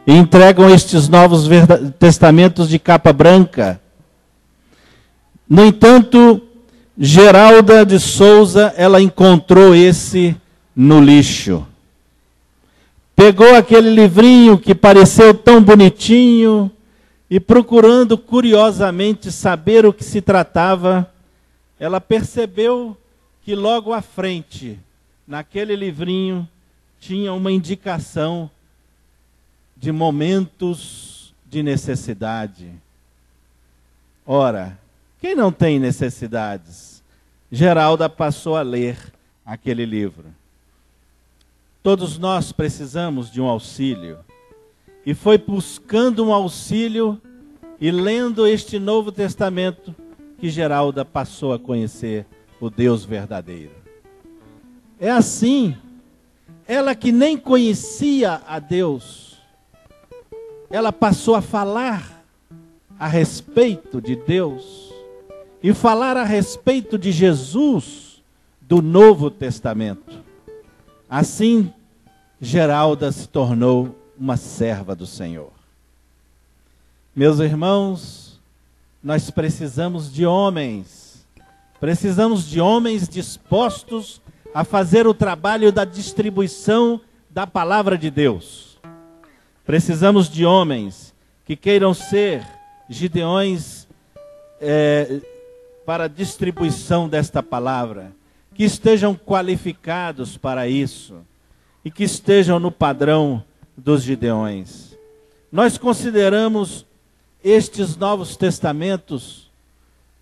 e entregam estes novos testamentos de capa branca. No entanto, Geralda de Souza, ela encontrou esse no lixo. Pegou aquele livrinho que pareceu tão bonitinho e, procurando curiosamente saber o que se tratava, ela percebeu que logo à frente, naquele livrinho, tinha uma indicação de momentos de necessidade. Ora, quem não tem necessidades? Geralda passou a ler aquele livro. Todos nós precisamos de um auxílio. E foi buscando um auxílio e lendo este Novo Testamento que Geralda passou a conhecer o Deus verdadeiro. É assim, ela que nem conhecia a Deus, ela passou a falar a respeito de Deus e falar a respeito de Jesus do Novo Testamento. Assim, Geralda se tornou uma serva do Senhor. Meus irmãos, nós precisamos de homens dispostos a fazer o trabalho da distribuição da palavra de Deus. Precisamos de homens que queiram ser Gideões para a distribuição desta palavra, que estejam qualificados para isso e que estejam no padrão dos Gideões. Nós consideramos estes Novos Testamentos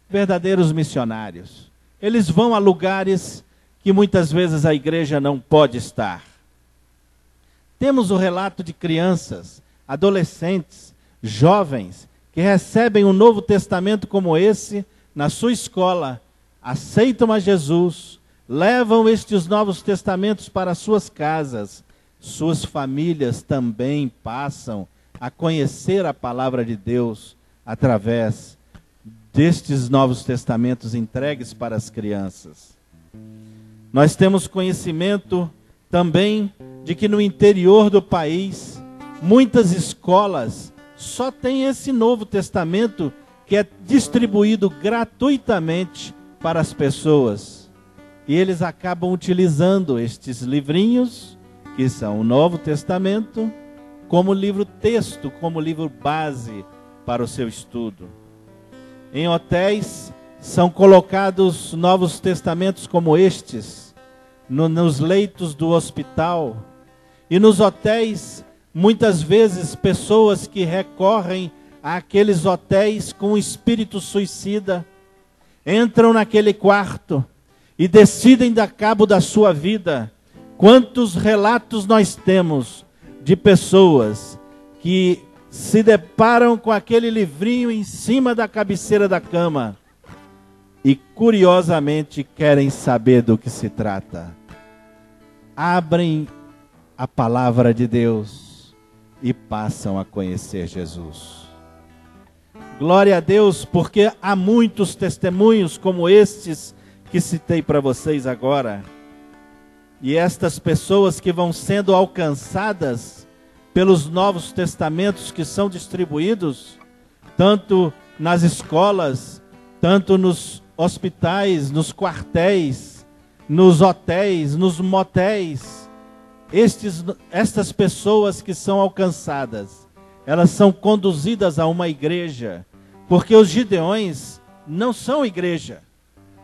verdadeiros missionários. Eles vão a lugares que muitas vezes a igreja não pode estar. Temos o relato de crianças, adolescentes, jovens, que recebem um Novo Testamento como esse na sua escola, aceitam a Jesus, levam estes Novos Testamentos para suas casas. Suas famílias também passam a conhecer a palavra de Deus através destes Novos Testamentos entregues para as crianças. Nós temos conhecimento também de que no interior do país, muitas escolas só têm esse Novo Testamento que é distribuído gratuitamente para as pessoas. E eles acabam utilizando estes livrinhos, que são o Novo Testamento, como livro-texto, como livro base para o seu estudo. Em hotéis são colocados Novos Testamentos como estes, nos leitos do hospital. E nos hotéis, muitas vezes, pessoas que recorrem àqueles hotéis com espírito suicida, entram naquele quarto e decidem dar cabo da sua vida. Quantos relatos nós temos de pessoas que se deparam com aquele livrinho em cima da cabeceira da cama e curiosamente querem saber do que se trata. Abrem a palavra de Deus e passam a conhecer Jesus. Glória a Deus, porque há muitos testemunhos como estes que citei para vocês agora. E estas pessoas que vão sendo alcançadas pelos Novos Testamentos que são distribuídos, tanto nas escolas, tanto nos hospitais, nos quartéis, nos hotéis, nos motéis. Estas pessoas que são alcançadas, elas são conduzidas a uma igreja, porque os Gideões não são igreja.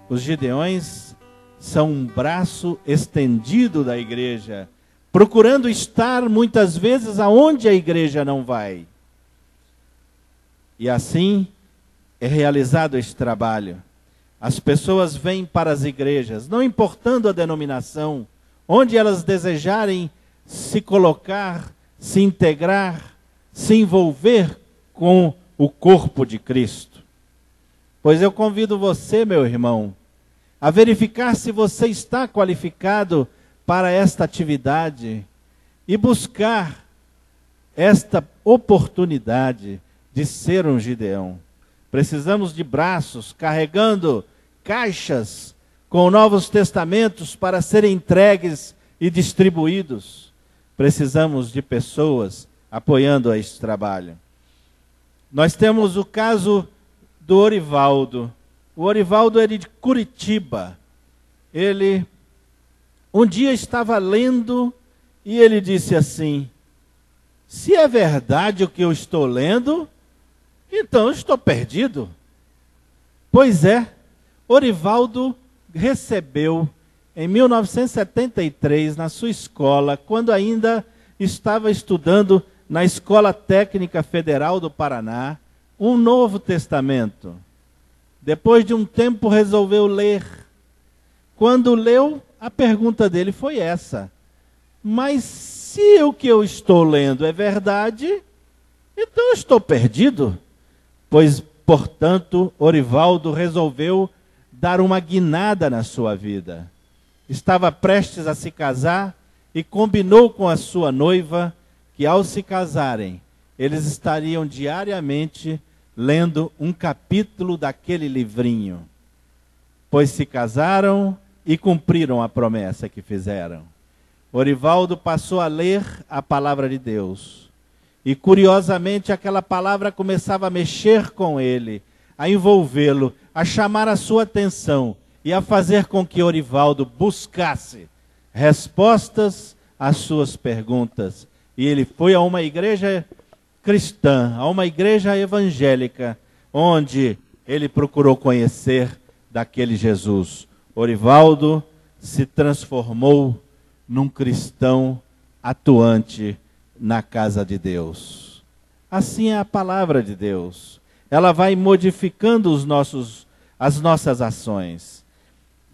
Os Gideões são um braço estendido da igreja, procurando estar muitas vezes aonde a igreja não vai. E assim é realizado este trabalho. As pessoas vêm para as igrejas, não importando a denominação, onde elas desejarem se colocar, se integrar, se envolver com o corpo de Cristo. Pois eu convido você, meu irmão, a verificar se você está qualificado para esta atividade e buscar esta oportunidade de ser um Gideão. Precisamos de braços carregando caixas com Novos Testamentos para serem entregues e distribuídos. precisamos de pessoas apoiando este trabalho. Nós temos o caso do Orivaldo. O Orivaldo é de Curitiba. Ele um dia estava lendo e ele disse assim: se é verdade o que eu estou lendo, então eu estou perdido. Pois é, Orivaldo recebeu em 1973 na sua escola, quando ainda estava estudando na Escola Técnica Federal do Paraná, um Novo Testamento. Depois de um tempo resolveu ler. Quando leu, a pergunta dele foi essa: mas se o que eu estou lendo é verdade, então eu estou perdido? Pois, portanto, Orivaldo resolveu dar uma guinada na sua vida. Estava prestes a se casar e combinou com a sua noiva que, ao se casarem, eles estariam diariamente lendo um capítulo daquele livrinho. Pois se casaram e cumpriram a promessa que fizeram. Orivaldo passou a ler a palavra de Deus. E, curiosamente, aquela palavra começava a mexer com ele, a envolvê-lo, a chamar a sua atenção e a fazer com que Orivaldo buscasse respostas às suas perguntas. E ele foi a uma igreja cristã, a uma igreja evangélica, onde ele procurou conhecer daquele Jesus. Orivaldo se transformou num cristão atuante na casa de Deus. Assim é a palavra de Deus. Ela vai modificando as nossas ações.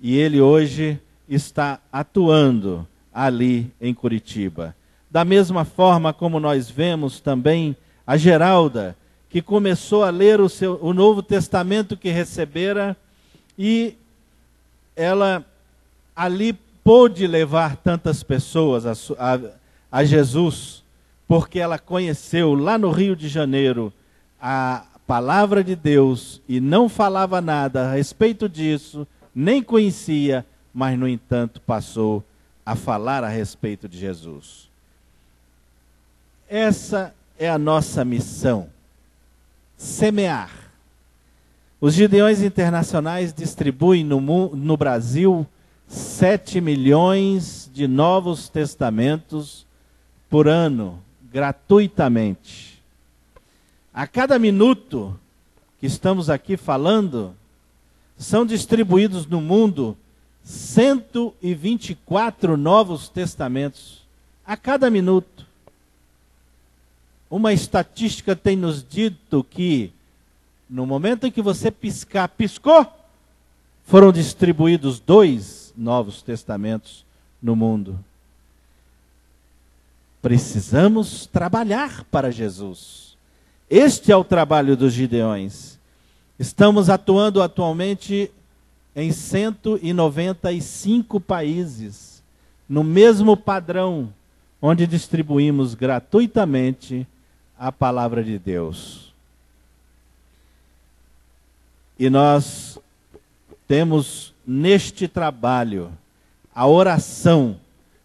E ele hoje está atuando ali em Curitiba. Da mesma forma como nós vemos também a Geralda, que começou a ler o Novo Testamento que recebera, e ela ali pôde levar tantas pessoas a Jesus, porque ela conheceu lá no Rio de Janeiro a palavra de Deus e não falava nada a respeito disso, nem conhecia, mas no entanto passou a falar a respeito de Jesus. Essa é a nossa missão: semear. Os Gideões Internacionais distribuem no Brasil 7 milhões de Novos Testamentos por ano, gratuitamente. A cada minuto que estamos aqui falando, são distribuídos no mundo 124 Novos Testamentos. A cada minuto. Uma estatística tem nos dito que, no momento em que você piscou, foram distribuídos 2 Novos Testamentos no mundo. Precisamos trabalhar para Jesus. Este é o trabalho dos Gideões. Estamos atuando atualmente em 195 países, no mesmo padrão, onde distribuímos gratuitamente a palavra de Deus. E nós temos neste trabalho a oração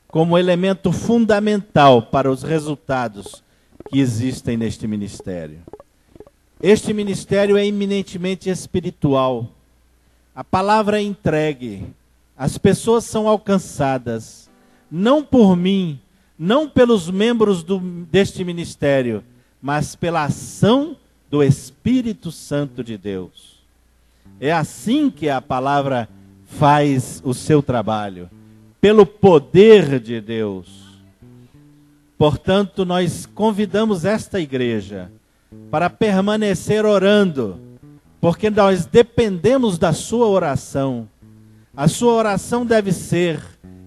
como elemento fundamental para os resultados que existem neste ministério. Este ministério é eminentemente espiritual. A palavra é entregue, as pessoas são alcançadas, não por mim, não pelos membros deste ministério, mas pela ação do Espírito Santo de Deus. É assim que a palavra faz o seu trabalho, pelo poder de Deus. Portanto, nós convidamos esta igreja para permanecer orando, porque nós dependemos da sua oração. A sua oração deve ser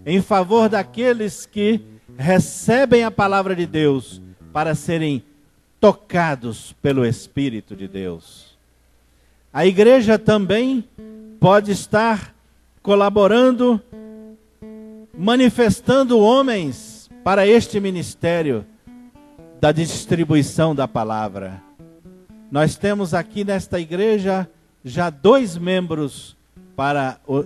em favor daqueles que recebem a palavra de Deus para serem tocados pelo Espírito de Deus. A igreja também pode estar colaborando, manifestando homens para este ministério da distribuição da palavra. Nós temos aqui nesta igreja já 2 membros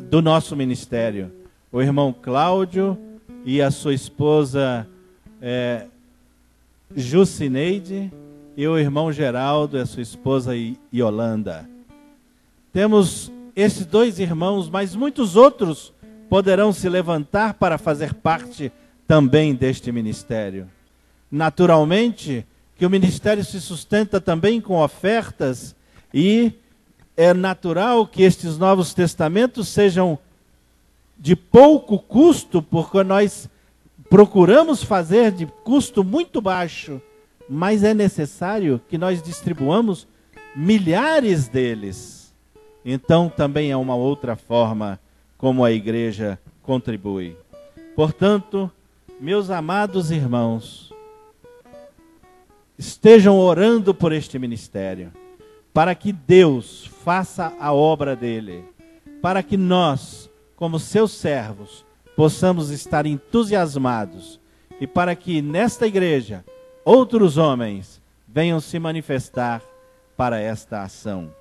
do nosso ministério. O irmão Cláudio e a sua esposa Jucineide e o irmão Geraldo e a sua esposa Yolanda. Temos esses dois irmãos, mas muitos outros poderão se levantar para fazer parte também deste ministério. Naturalmente, que o ministério se sustenta também com ofertas, e é natural que estes Novos Testamentos sejam de pouco custo, porque nós procuramos fazer de custo muito baixo, mas é necessário que nós distribuamos milhares deles. Então também é uma outra forma como a igreja contribui. Portanto, meus amados irmãos, estejam orando por este ministério, para que Deus faça a obra dele, para que nós, como seus servos, possamos estar entusiasmados, e para que nesta igreja outros homens venham se manifestar para esta ação.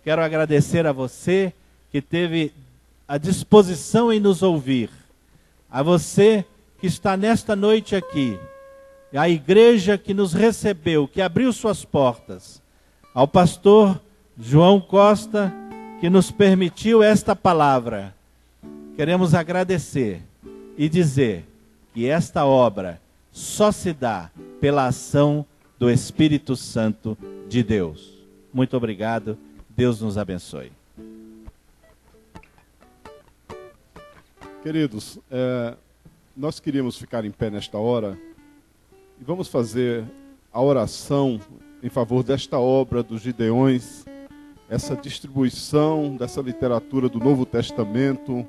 Quero agradecer a você que teve a disposição em nos ouvir, a você que está nesta noite aqui, a igreja que nos recebeu, que abriu suas portas, ao pastor João Costa, que nos permitiu esta palavra. Queremos agradecer e dizer que esta obra só se dá pela ação do Espírito Santo de Deus. Muito obrigado, Deus nos abençoe. Queridos, nós queríamos ficar em pé nesta hora e vamos fazer a oração em favor desta obra dos Gideões, essa distribuição dessa literatura do Novo Testamento,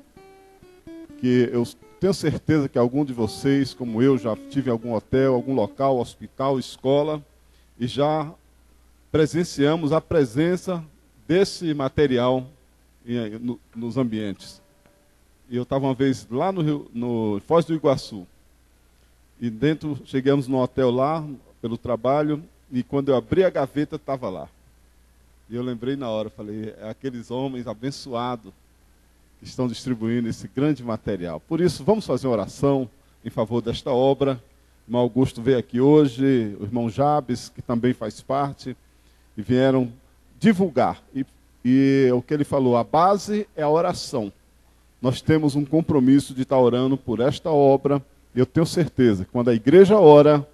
que eu tenho certeza que algum de vocês, como eu, já tive em algum hotel, algum local, hospital, escola, e já presenciamos a presença desse material nos ambientes. E eu estava uma vez lá no Foz do Iguaçu, e chegamos no hotel lá, pelo trabalho, e quando eu abri a gaveta, estava lá. E eu lembrei na hora, falei, é aqueles homens abençoados que estão distribuindo esse grande material. Por isso, vamos fazer uma oração em favor desta obra. O irmão Augusto veio aqui hoje, o irmão Jabes, que também faz parte, e vieram divulgar. E o que ele falou, a base é a oração. Nós temos um compromisso de estar orando por esta obra, e eu tenho certeza que quando a igreja ora,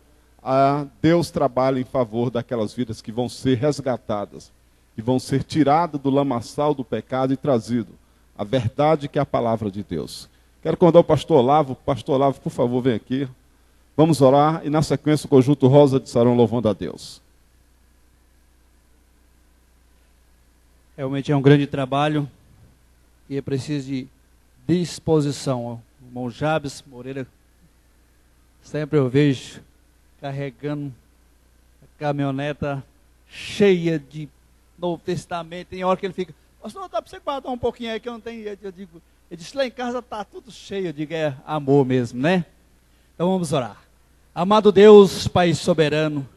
Deus trabalha em favor daquelas vidas que vão ser resgatadas, que vão ser tiradas do lamaçal do pecado e trazido a verdade que é a palavra de Deus. Quero convidar o pastor Olavo. Pastor Olavo, por favor, vem aqui. Vamos orar e na sequência o conjunto Rosa de Saron louvando a Deus. Realmente é um grande trabalho e é preciso de disposição. O irmão Jabes Moreira, sempre eu vejo carregando a caminhoneta cheia de Novo Testamento. Tem hora que ele fica, pastor, dá para você guardar um pouquinho aí que eu não tenho. Eu digo, ele disse, lá em casa está tudo cheio. Eu digo, é amor mesmo, né? Então vamos orar. Amado Deus, Pai soberano,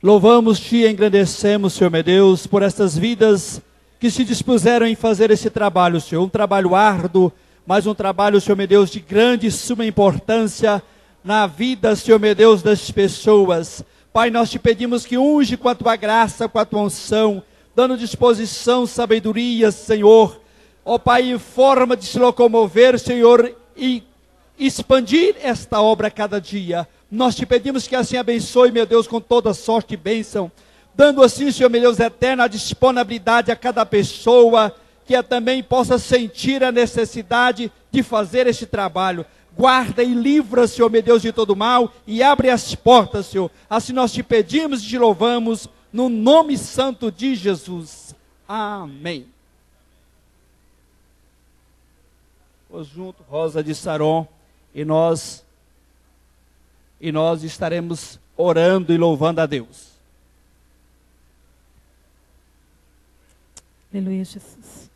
louvamos-te e engrandecemos, Senhor meu Deus, por estas vidas que se dispuseram em fazer esse trabalho, Senhor. Um trabalho árduo, mas um trabalho, Senhor meu Deus, de grande e suma importância na vida, Senhor meu Deus, das pessoas. Pai, nós te pedimos que unge com a tua graça, com a tua unção, dando disposição, sabedoria, Senhor. Ó Pai, em forma de se locomover, Senhor, e expandir esta obra a cada dia. Nós te pedimos que assim abençoe, meu Deus, com toda sorte e bênção, dando assim, Senhor meu Deus eterno, a disponibilidade a cada pessoa, que também possa sentir a necessidade de fazer este trabalho. Guarda e livra, Senhor meu Deus, de todo mal, e abre as portas, Senhor. Assim nós te pedimos e te louvamos, no nome santo de Jesus. Amém. Conjunto Rosa de Saron, e nós estaremos orando e louvando a Deus. Aleluia, Jesus.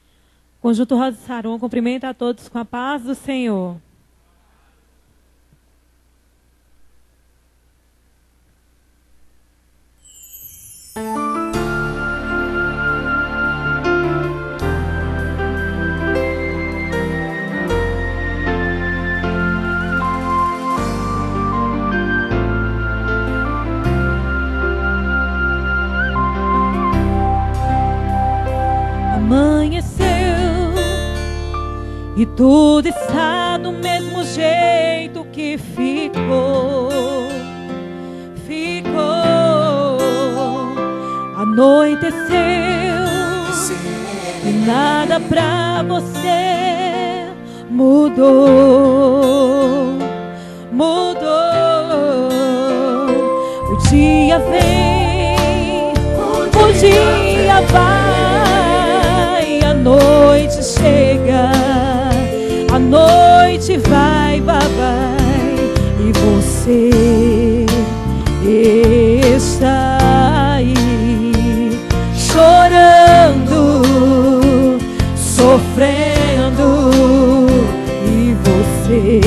Conjunto Rosa de Saron cumprimenta a todos com a paz do Senhor. e tudo está do mesmo jeito que ficou. Anoiteceu e nada pra você mudou. O dia vem, o dia vai, a noite chega, a noite vai, e você está aí, chorando, sofrendo, e você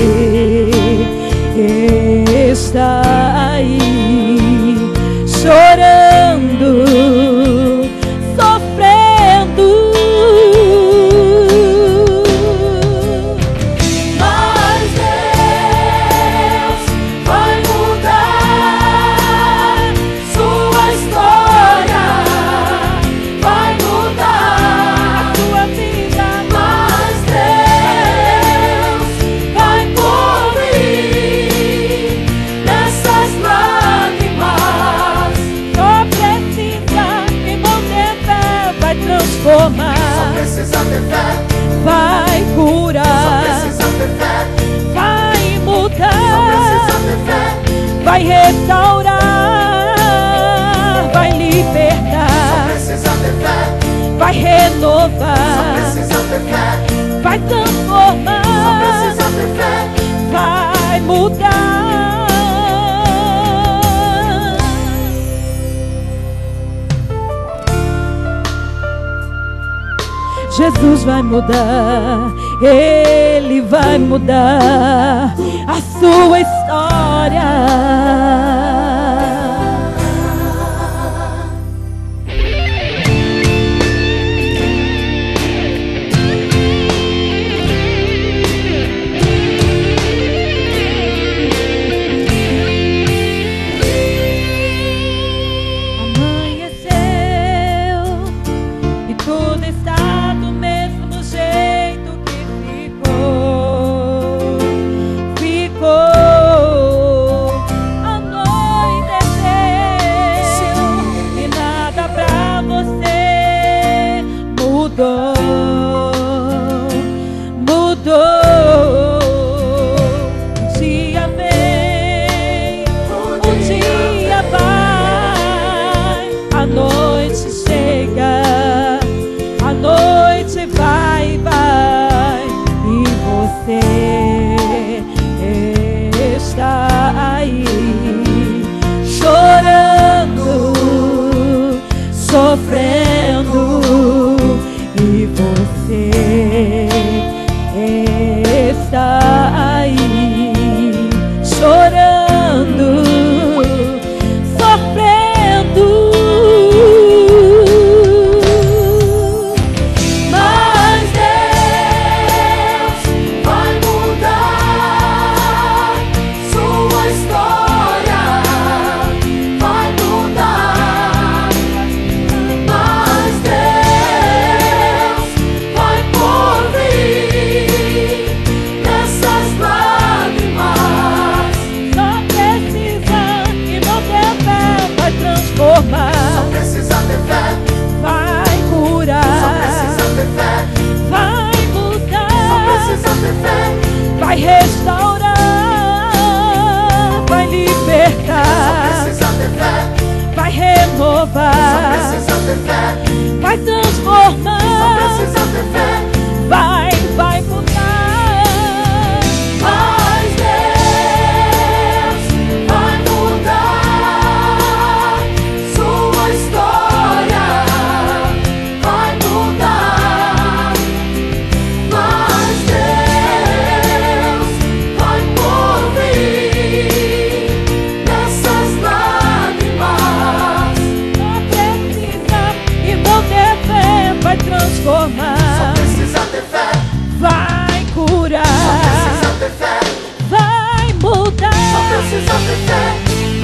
está aí, chorando, sofrendo. Mas Deus vai mudar sua história, vai mudar a sua vida. Mas Deus vai cobrir nessas lágrimas. Só precisa envolver fé, vai transformar. Só precisa ter fé. Vai curar. Só precisa ter fé. Vai Só mudar. precisa ter fé. Vai restaurar. Vai Só libertar. precisa ter fé. Vai Só renovar. precisa ter fé. Vai Só transformar. precisa ter fé. Vai mudar. Jesus vai mudar, Ele vai mudar a sua história.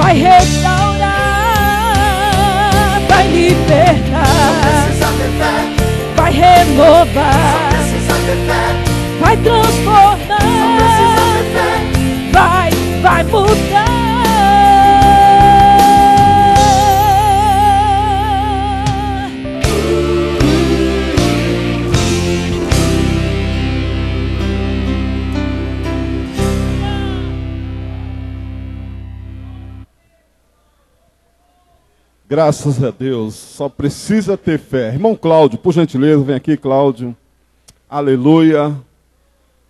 vai restaurar, vai libertar, vai renovar, vai transformar, vai mudar. Graças a Deus, só precisa ter fé. Irmão Cláudio, por gentileza, vem aqui, Cláudio. Aleluia.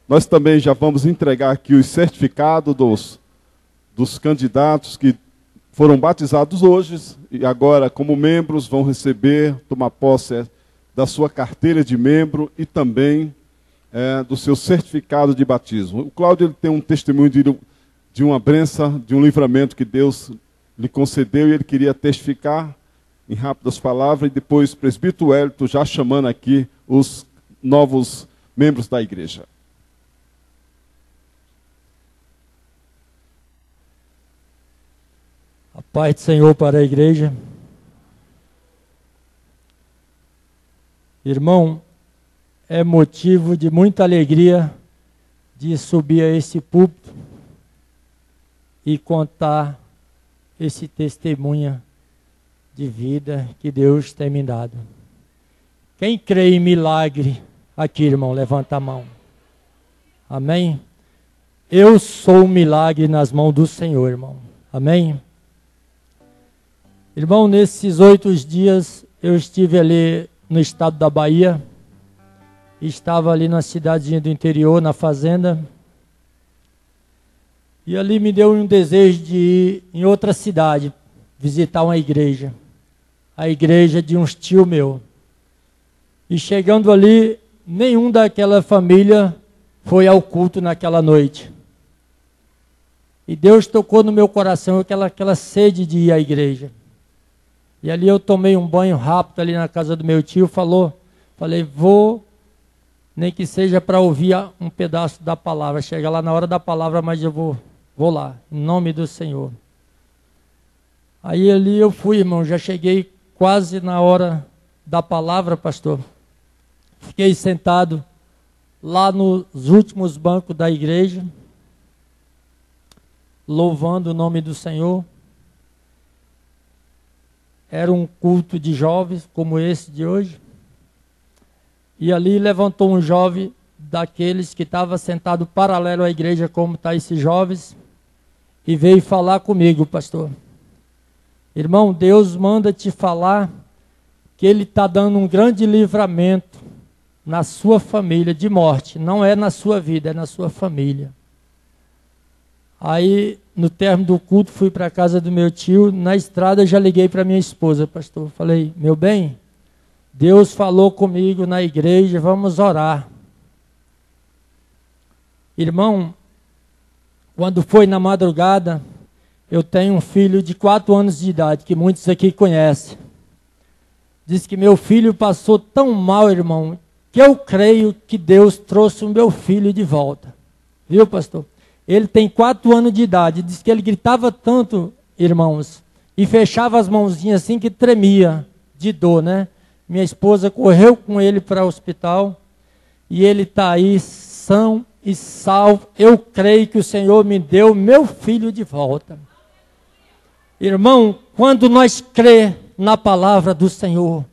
Nós também já vamos entregar aqui os certificados dos candidatos que foram batizados hoje e agora, como membros, vão receber, tomar posse da sua carteira de membro e também do seu certificado de batismo. O Cláudio ele tem um testemunho de uma bênção, de um livramento que Deus lhe concedeu e ele queria testificar em rápidas palavras e depois o presbítero Hélito já chamando aqui os novos membros da igreja. A paz do Senhor para a igreja. Irmão, é motivo de muita alegria de subir a esse púlpito e contar esse testemunho de vida que Deus tem me dado. Quem crê em milagre aqui, irmão, levanta a mão. Amém? Eu sou um milagre nas mãos do Senhor, irmão. Amém? Irmão, nesses 8 dias eu estive ali no estado da Bahia, estava ali na cidadezinha do interior, na fazenda, e ali me deu um desejo de ir em outra cidade, visitar uma igreja, a igreja de uns tio meu. E chegando ali, nenhum daquela família foi ao culto naquela noite. E Deus tocou no meu coração aquela sede de ir à igreja. E ali eu tomei um banho rápido ali na casa do meu tio, falei, vou, nem que seja para ouvir um pedaço da palavra. Chega lá na hora da palavra, mas eu vou lá, em nome do Senhor. Aí ali eu fui, irmão, já cheguei quase na hora da palavra, pastor. Fiquei sentado lá nos últimos bancos da igreja, louvando o nome do Senhor. Era um culto de jovens, como esse de hoje. E ali levantou um jovem daqueles que estava sentado paralelo à igreja, como está esses jovens, e veio falar comigo, pastor. Irmão, Deus manda te falar que Ele está dando um grande livramento na sua família de morte. Não é na sua vida, é na sua família. Aí, no término do culto, fui para a casa do meu tio. Na estrada, já liguei para minha esposa, pastor. Falei, meu bem, Deus falou comigo na igreja, vamos orar. Irmão, quando foi na madrugada, eu tenho um filho de 4 anos de idade, que muitos aqui conhecem. Diz que meu filho passou tão mal, irmão, que eu creio que Deus trouxe o meu filho de volta. Viu, pastor? Ele tem 4 anos de idade. Diz que ele gritava tanto, irmãos, e fechava as mãozinhas assim que tremia de dor, né? Minha esposa correu com ele para o hospital e ele está aí são e salvo. Eu creio que o Senhor me deu meu filho de volta. Irmão, quando nós crê na palavra do Senhor,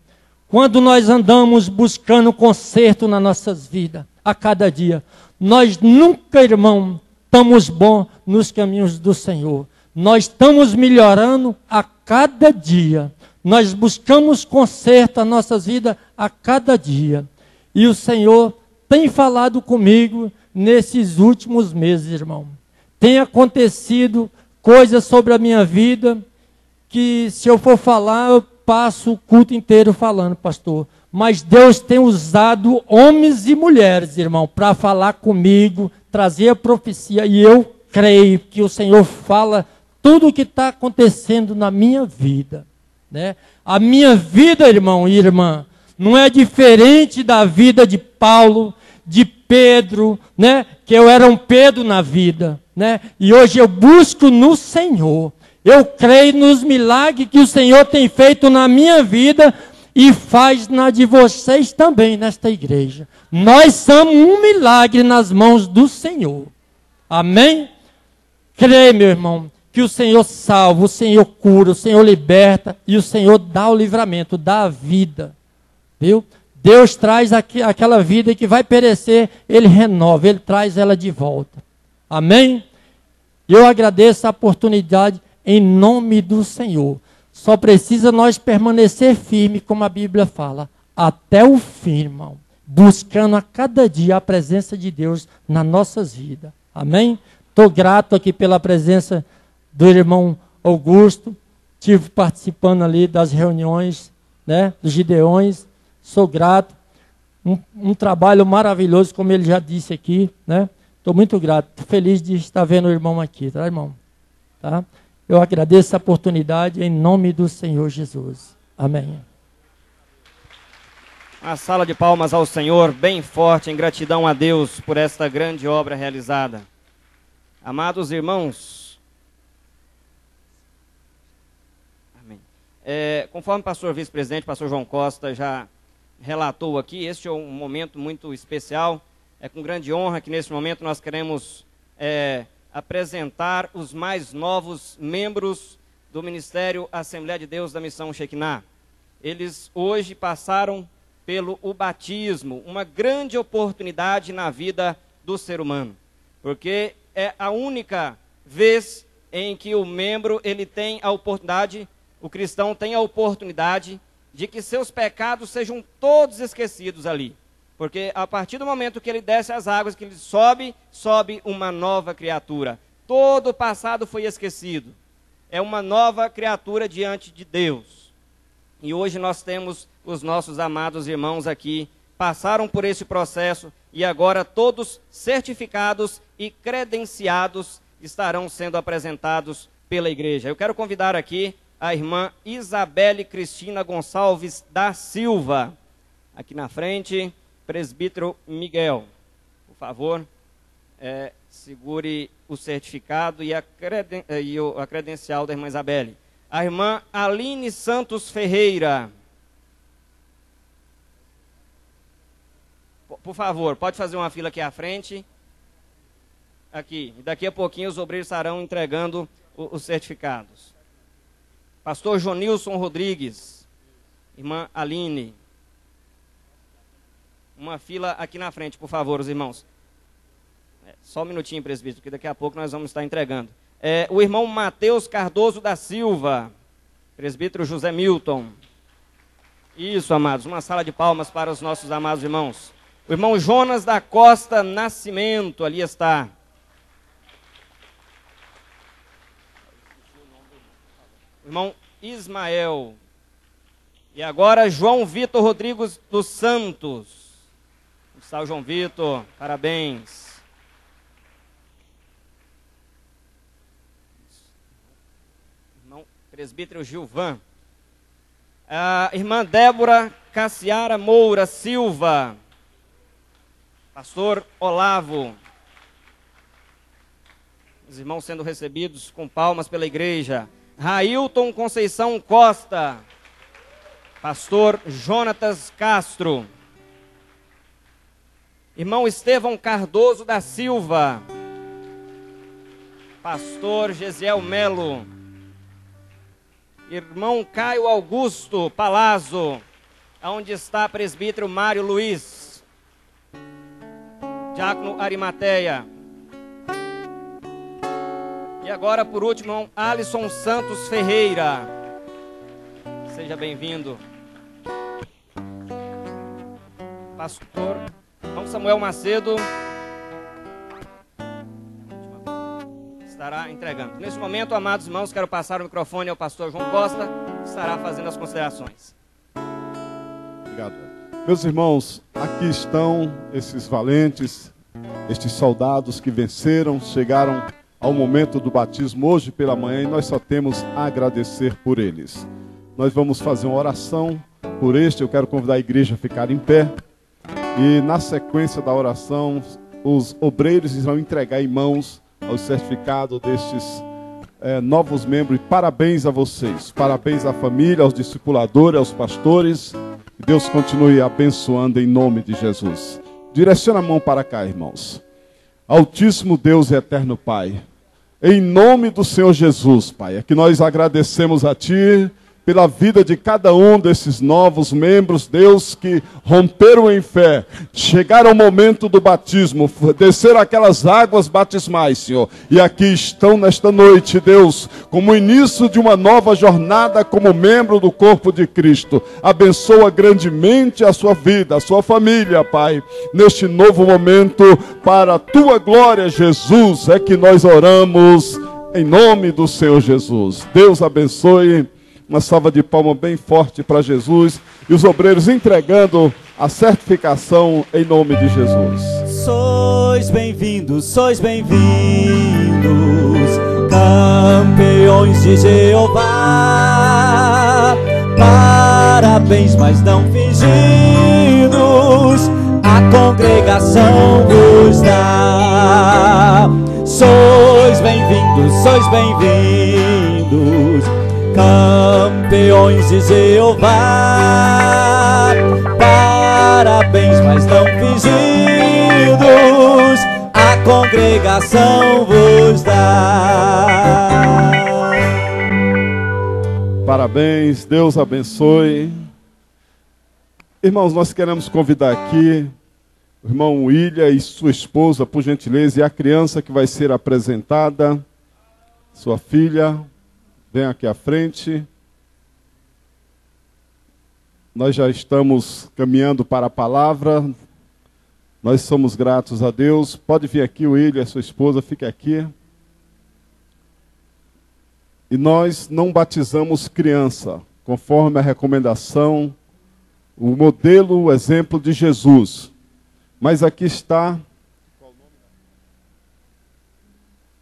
quando nós andamos buscando conserto nas nossas vidas, a cada dia, nós nunca, irmão, estamos bons nos caminhos do Senhor. Nós estamos melhorando a cada dia. Nós buscamos conserto nas nossas vidas a cada dia. E o Senhor tem falado comigo nesses últimos meses, irmão. Tem acontecido coisas sobre a minha vida que, se eu for falar, eu passo o culto inteiro falando, pastor. Mas Deus tem usado homens e mulheres, irmão, para falar comigo, trazer a profecia. E eu creio que o Senhor fala tudo o que está acontecendo na minha vida, né? A minha vida, irmão e irmã, não é diferente da vida de Paulo, de Pedro, né? Que eu era um Pedro na vida, né? E hoje eu busco no Senhor. Eu creio nos milagres que o Senhor tem feito na minha vida e faz na de vocês também nesta igreja. Nós somos um milagre nas mãos do Senhor. Amém? Crê, meu irmão, que o Senhor salva, o Senhor cura, o Senhor liberta e o Senhor dá o livramento, dá a vida. Viu? Deus traz aquela vida que vai perecer, Ele renova, Ele traz ela de volta. Amém? Eu agradeço a oportunidade em nome do Senhor. Só precisa nós permanecer firme, como a Bíblia fala, até o fim, irmão. Buscando a cada dia a presença de Deus nas nossas vidas. Amém? Estou grato aqui pela presença do irmão Augusto. Estive participando ali das reuniões, né, dos Gideões. Sou grato. Um trabalho maravilhoso, como ele já disse aqui, né? Estou muito grato. Estou feliz de estar vendo o irmão aqui, tá, irmão? Tá? Eu agradeço a oportunidade em nome do Senhor Jesus. Amém. Uma salva de palmas ao Senhor, bem forte, em gratidão a Deus por esta grande obra realizada. Amados irmãos, amém. Conforme o pastor vice-presidente, pastor João Costa, já relatou aqui, este é um momento muito especial. É com grande honra que nesse momento nós queremos apresentar os mais novos membros do Ministério Assembleia de Deus da Missão Shekinah. Eles hoje passaram pelo batismo, uma grande oportunidade na vida do ser humano, porque é a única vez em que o membro ele tem a oportunidade, o cristão tem a oportunidade de que seus pecados sejam todos esquecidos ali. Porque a partir do momento que ele desce as águas, que ele sobe uma nova criatura. Todo o passado foi esquecido. É uma nova criatura diante de Deus. E hoje nós temos os nossos amados irmãos aqui, passaram por esse processo e agora todos certificados e credenciados estarão sendo apresentados pela igreja. Eu quero convidar aqui a irmã Isabelle Cristina Gonçalves da Silva, aqui na frente. Presbítero Miguel, por favor, segure o certificado e a credencial da irmã Isabelle. A irmã Aline Santos Ferreira. Por favor, pode fazer uma fila aqui à frente. Aqui, e daqui a pouquinho os obreiros estarão entregando os certificados. Pastor Jonilson Rodrigues, irmã Aline. Uma fila aqui na frente, por favor, os irmãos. Só um minutinho, presbítero, que daqui a pouco nós vamos estar entregando. O irmão Mateus Cardoso da Silva, presbítero José Milton. Isso, amados, uma sala de palmas para os nossos amados irmãos. O irmão Jonas da Costa Nascimento, ali está. O irmão Ismael. E agora João Vitor Rodrigues dos Santos. Salve, João Vitor, parabéns. Irmão presbítero Gilvan. A irmã Débora Cassiara Moura Silva. Pastor Olavo. Os irmãos sendo recebidos com palmas pela igreja. Railton Conceição Costa. Pastor Jonatas Castro. Irmão Estevão Cardoso da Silva. Pastor Gesiel Melo. Irmão Caio Augusto Palazzo. Onde está presbítero Mário Luiz. Diácono Arimateia. E agora, por último, irmão Alisson Santos Ferreira. Seja bem-vindo. Pastor irmão Samuel Macedo estará entregando. Nesse momento, amados irmãos, quero passar o microfone ao pastor João Costa, que estará fazendo as considerações. Obrigado. Meus irmãos, aqui estão esses valentes, estes soldados que venceram, chegaram ao momento do batismo hoje pela manhã e nós só temos a agradecer por eles. Nós vamos fazer uma oração por este, eu quero convidar a igreja a ficar em pé. E na sequência da oração, os obreiros irão entregar em mãos ao certificado destes novos membros. E parabéns a vocês, parabéns à família, aos discipuladores, aos pastores. Que Deus continue abençoando em nome de Jesus. Direciona a mão para cá, irmãos. Altíssimo Deus e eterno Pai, em nome do Senhor Jesus, Pai, é que nós agradecemos a Ti pela vida de cada um desses novos membros, Deus, que romperam em fé, chegaram ao momento do batismo, desceram aquelas águas batismais, Senhor, e aqui estão nesta noite, Deus, como início de uma nova jornada como membro do corpo de Cristo. Abençoa grandemente a sua vida, a sua família, Pai, neste novo momento, para a Tua glória, Jesus, é que nós oramos em nome do Senhor Jesus. Deus abençoe. Uma salva de palmas bem forte para Jesus e os obreiros entregando a certificação em nome de Jesus. Sois bem-vindos, campeões de Jeová. Parabéns, mas não fingidos, a congregação vos dá. Sois bem-vindos, campeões de Jeová. Parabéns, mas não fingidos, a congregação vos dá. Parabéns, Deus abençoe. Irmãos, nós queremos convidar aqui o irmão William e sua esposa, por gentileza, e a criança que vai ser apresentada, sua filha. Vem aqui à frente. Nós já estamos caminhando para a palavra. Nós somos gratos a Deus. Pode vir aqui, William, a sua esposa, fique aqui. E nós não batizamos criança, conforme a recomendação, o modelo, o exemplo de Jesus. Mas aqui está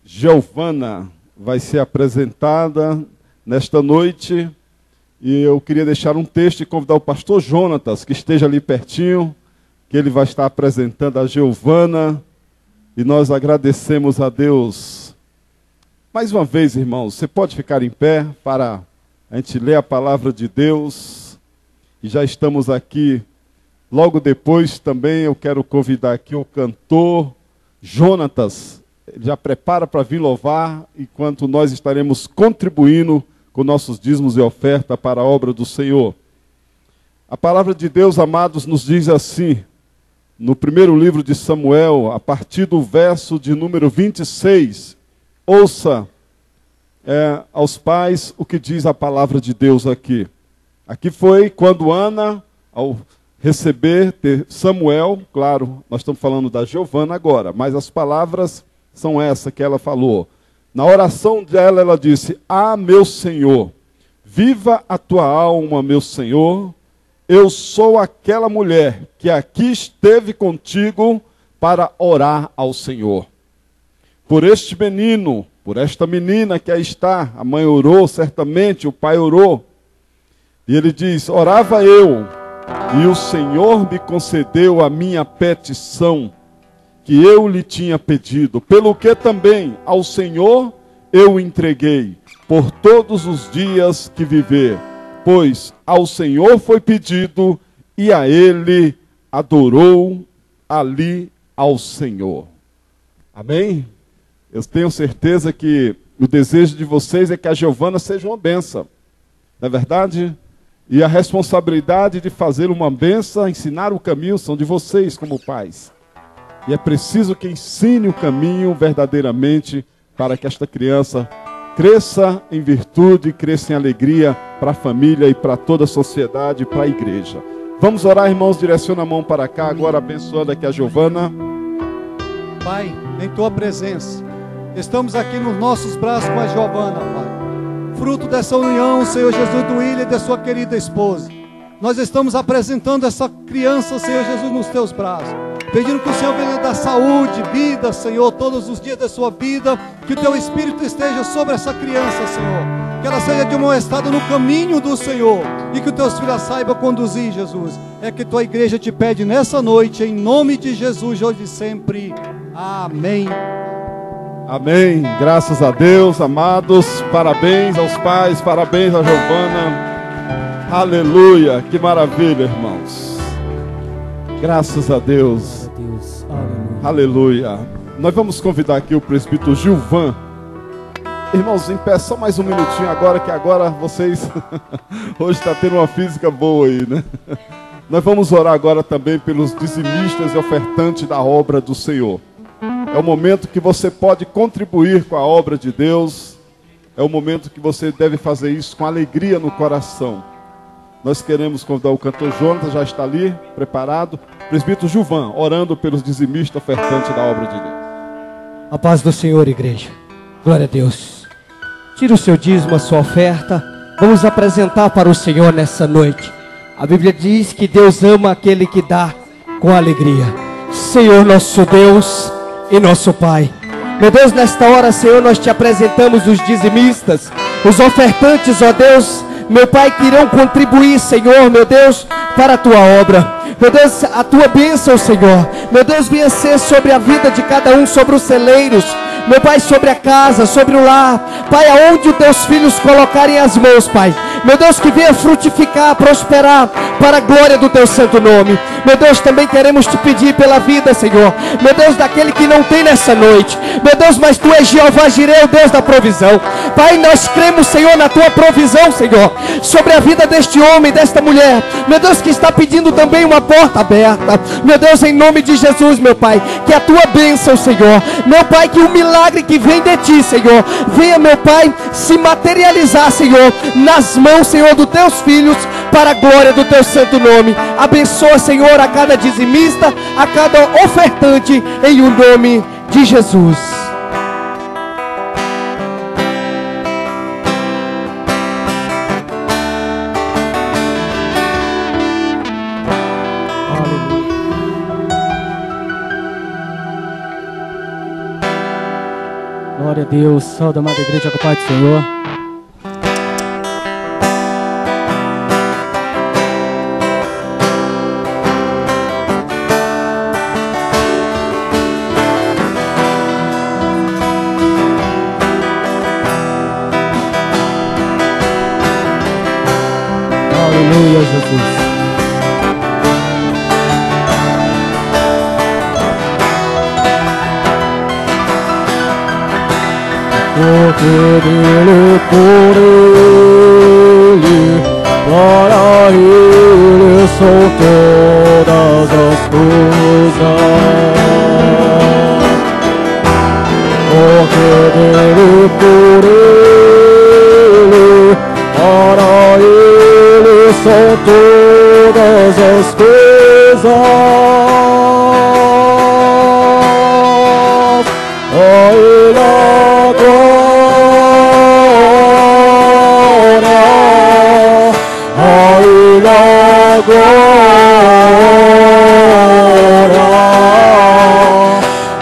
Giovana, vai ser apresentada nesta noite, e eu queria deixar um texto e convidar o pastor Jonatas, que esteja ali pertinho, que ele vai estar apresentando a Giovana, e nós agradecemos a Deus. Mais uma vez, irmãos, você pode ficar em pé para a gente ler a palavra de Deus, e já estamos aqui. Logo depois também eu quero convidar aqui o cantor Jonatas. Ele já prepara para vir louvar, enquanto nós estaremos contribuindo com nossos dízimos e oferta para a obra do Senhor. A palavra de Deus, amados, nos diz assim, no primeiro livro de Samuel, a partir do verso de número 26, ouça aos pais o que diz a palavra de Deus aqui. Aqui foi quando Ana, ao receber Samuel, claro, nós estamos falando da Giovana agora, mas as palavras são essas que ela falou. Na oração dela, ela disse: Ah, meu Senhor, viva a tua alma, meu Senhor. Eu sou aquela mulher que aqui esteve contigo para orar ao Senhor. Por este menino, por esta menina que aí está, a mãe orou certamente, o pai orou. E ele diz: orava eu, e o Senhor me concedeu a minha petição, que eu lhe tinha pedido, pelo que também ao Senhor eu entreguei, por todos os dias que viver, pois ao Senhor foi pedido, e a ele adorou ali ao Senhor. Amém? Eu tenho certeza que o desejo de vocês é que a Giovana seja uma bênção, não é verdade? E a responsabilidade de fazer uma bênção, ensinar o caminho, são de vocês como pais. E é preciso que ensine o caminho verdadeiramente para que esta criança cresça em virtude, cresça em alegria para a família e para toda a sociedade e para a igreja. Vamos orar, irmãos, direciona a mão para cá, agora abençoando aqui a Giovana. Pai, em tua presença, estamos aqui nos nossos braços com a Giovana, Pai. Fruto dessa união, Senhor Jesus, do William e da sua querida esposa. Nós estamos apresentando essa criança, Senhor Jesus, nos teus braços. Pedindo que o Senhor venha dar saúde, vida, Senhor, todos os dias da sua vida. Que o teu Espírito esteja sobre essa criança, Senhor. Que ela seja de uma estada no caminho do Senhor. E que os teus filhos saibam conduzir, Jesus. É que tua igreja te pede nessa noite, em nome de Jesus, hoje e sempre. Amém. Amém. Graças a Deus, amados. Parabéns aos pais, parabéns a Giovana. Aleluia, que maravilha, irmãos. Graças a Deus. Deus. Aleluia. Nós vamos convidar aqui o presbítero Gilvan. Irmãos, em pé, só mais um minutinho agora, que agora vocês... Hoje está tendo uma física boa aí, né? Nós vamos orar agora também pelos dizimistas e ofertantes da obra do Senhor. É o momento que você pode contribuir com a obra de Deus. É o momento que você deve fazer isso com alegria no coração. Nós queremos convidar o cantor Jonathan, já está ali, preparado. Presbítero Gilvan, orando pelos dizimistas ofertantes da obra de Deus. A paz do Senhor, igreja. Glória a Deus. Tira o seu dízimo, a sua oferta. Vamos apresentar para o Senhor nessa noite. A Bíblia diz que Deus ama aquele que dá com alegria. Senhor nosso Deus e nosso Pai. Meu Deus, nesta hora, Senhor, nós te apresentamos os dizimistas, os ofertantes, ó Deus, meu Pai, que irão contribuir, Senhor, meu Deus, para a tua obra. Meu Deus, a tua bênção, Senhor, meu Deus, venha ser sobre a vida de cada um, sobre os celeiros, meu Pai, sobre a casa, sobre o lar, Pai, aonde os teus filhos colocarem as mãos, Pai, meu Deus, que venha frutificar, prosperar, para a glória do teu santo nome. Meu Deus, também queremos te pedir pela vida, Senhor, meu Deus, daquele que não tem nessa noite, meu Deus, mas tu és Jeová Jireh, o Deus da provisão. Pai, nós cremos, Senhor, na tua provisão, Senhor, sobre a vida deste homem, desta mulher, meu Deus, que está pedindo também uma porta aberta, meu Deus, em nome de Jesus, meu Pai, que a tua bênção, Senhor, meu Pai, que o milagre que vem de ti, Senhor, venha, meu Pai, se materializar, Senhor, nas mãos, Senhor, dos teus filhos, para a glória do teu santo nome. Abençoa, Senhor, a cada dizimista, a cada ofertante, em o nome de Jesus. Glória a Deus, salve a amada igreja com a paz do Senhor. Aleluia, Jesus. Porque dele, por ele, para ele são todas as coisas. Porque dele, por ele, para ele são todas as coisas. A ele a glória, a ele a glória,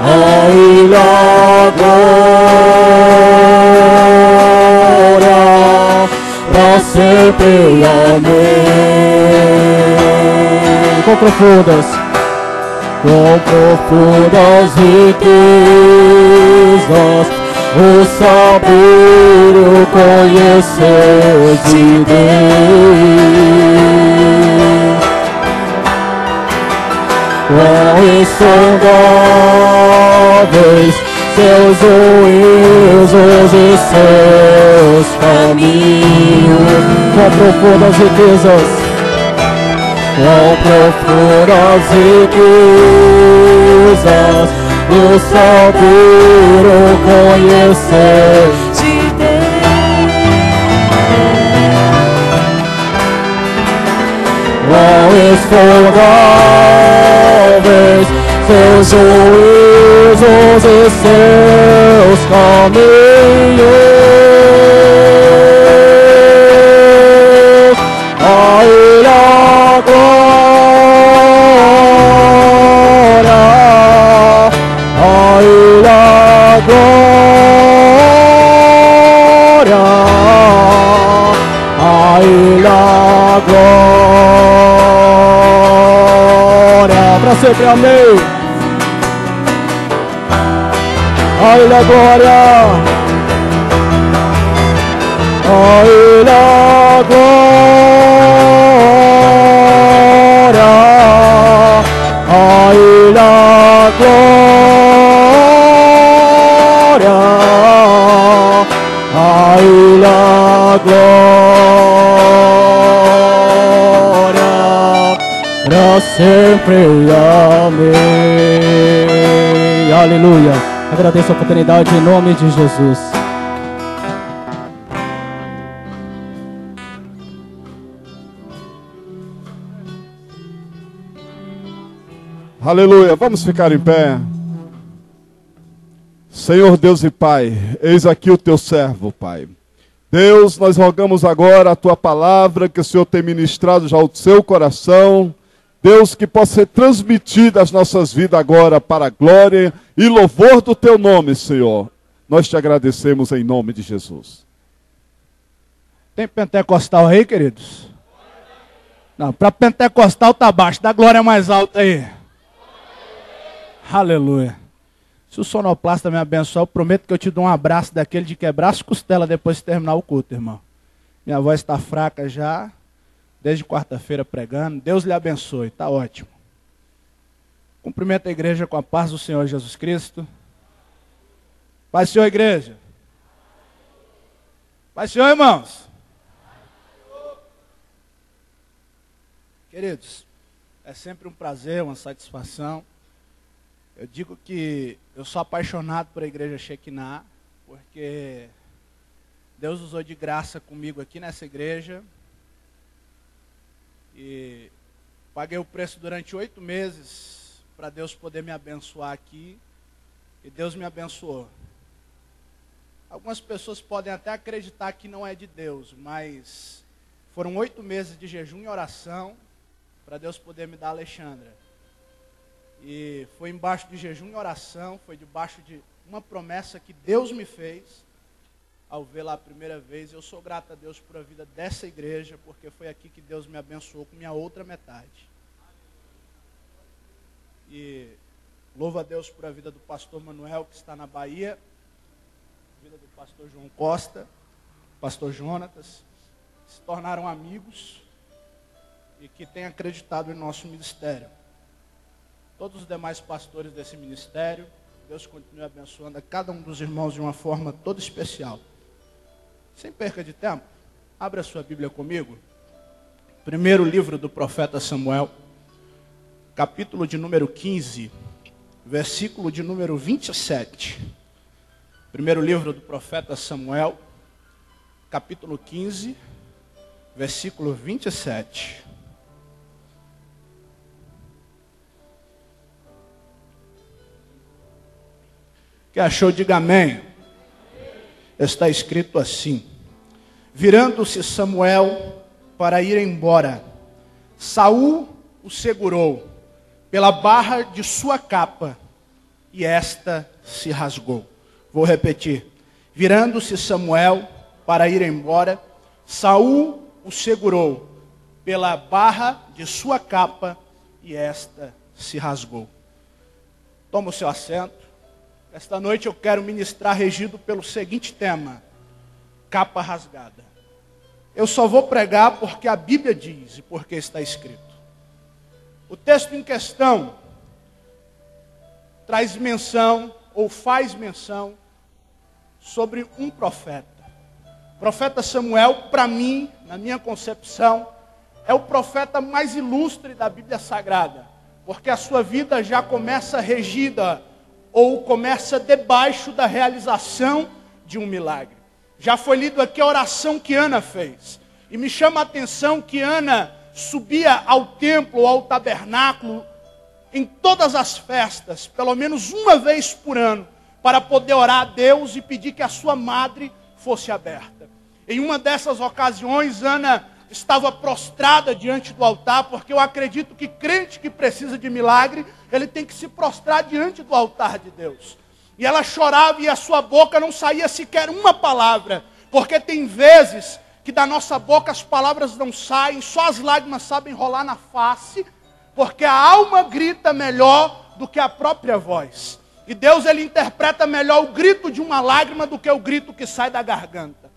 a ele a glória, pra sempre, amém. Com profundas riquezas, o saber, o conhecer de Deus. Quão insondáveis seus juízos e seus caminhos. Quão profundas riquezas, quão profundas riquezas, o saber, o conhecer de Deus. Quão insondáveis seus juízos e seus caminhos. A ele a glória, a ele a glória, a ele a glória, para sempre, amém. A ele a glória, a ele a glória. para sempre. Amém. Aleluia. Agradeço a oportunidade em nome de Jesus. Aleluia, vamos ficar em pé. Senhor Deus e Pai, eis aqui o teu servo, Pai. Deus, nós rogamos agora a tua palavra, que o Senhor tem ministrado já ao seu coração. Deus, que possa ser transmitida às nossas vidas agora para a glória e louvor do teu nome, Senhor. Nós te agradecemos em nome de Jesus. Tem pentecostal aí, queridos? Não, para pentecostal tá baixo, dá glória mais alta aí. Aleluia. Se o sonoplasta me abençoar, eu prometo que eu te dou um abraço daquele de quebrar as costelas depois de terminar o culto, irmão. Minha voz está fraca já, desde quarta-feira pregando. Deus lhe abençoe, está ótimo. Cumprimento a igreja com a paz do Senhor Jesus Cristo. Paz do Senhor, igreja. Paz do Senhor, irmãos. Queridos, é sempre um prazer, uma satisfação. Eu digo que eu sou apaixonado por a igreja Shekinah, porque Deus usou de graça comigo aqui nessa igreja. E paguei o preço durante 8 meses para Deus poder me abençoar aqui. E Deus me abençoou. Algumas pessoas podem até acreditar que não é de Deus, mas foram 8 meses de jejum e oração para Deus poder me dar a Alexandra. E foi embaixo de jejum e oração, foi debaixo de uma promessa que Deus me fez ao vê-la a primeira vez. Eu sou grato a Deus por a vida dessa igreja, porque foi aqui que Deus me abençoou com minha outra metade. E louvo a Deus por a vida do pastor Manuel, que está na Bahia, a vida do pastor João Costa, pastor Jonatas, que se tornaram amigos e que têm acreditado em nosso ministério. Todos os demais pastores desse ministério, Deus continue abençoando a cada um dos irmãos de uma forma toda especial. Sem perca de tempo, abra a sua Bíblia comigo. Primeiro livro do profeta Samuel, capítulo de número 15, versículo de número 27. Primeiro livro do profeta Samuel, capítulo 15, versículo 27. Que achou, diga amém. Está escrito assim: virando-se Samuel para ir embora, Saul o segurou pela barra de sua capa, e esta se rasgou. Vou repetir. Virando-se Samuel para ir embora, Saul o segurou pela barra de sua capa, e esta se rasgou. Toma o seu assento. Esta noite eu quero ministrar regido pelo seguinte tema: capa rasgada. Eu só vou pregar porque a Bíblia diz e porque está escrito. O texto em questão traz menção ou faz menção sobre um profeta. O profeta Samuel, para mim, na minha concepção, é o profeta mais ilustre da Bíblia Sagrada, porque a sua vida já começa regida ou começa debaixo da realização de um milagre. Já foi lido aqui a oração que Ana fez. E me chama a atenção que Ana subia ao templo, ou ao tabernáculo, em todas as festas, pelo menos uma vez por ano, para poder orar a Deus e pedir que a sua madre fosse aberta. Em uma dessas ocasiões, Ana estava prostrada diante do altar, porque eu acredito que crente que precisa de milagre, ele tem que se prostrar diante do altar de Deus. E ela chorava e a sua boca não saía sequer uma palavra, porque tem vezes que da nossa boca as palavras não saem, só as lágrimas sabem rolar na face, porque a alma grita melhor do que a própria voz. E Deus, ele interpreta melhor o grito de uma lágrima do que o grito que sai da garganta.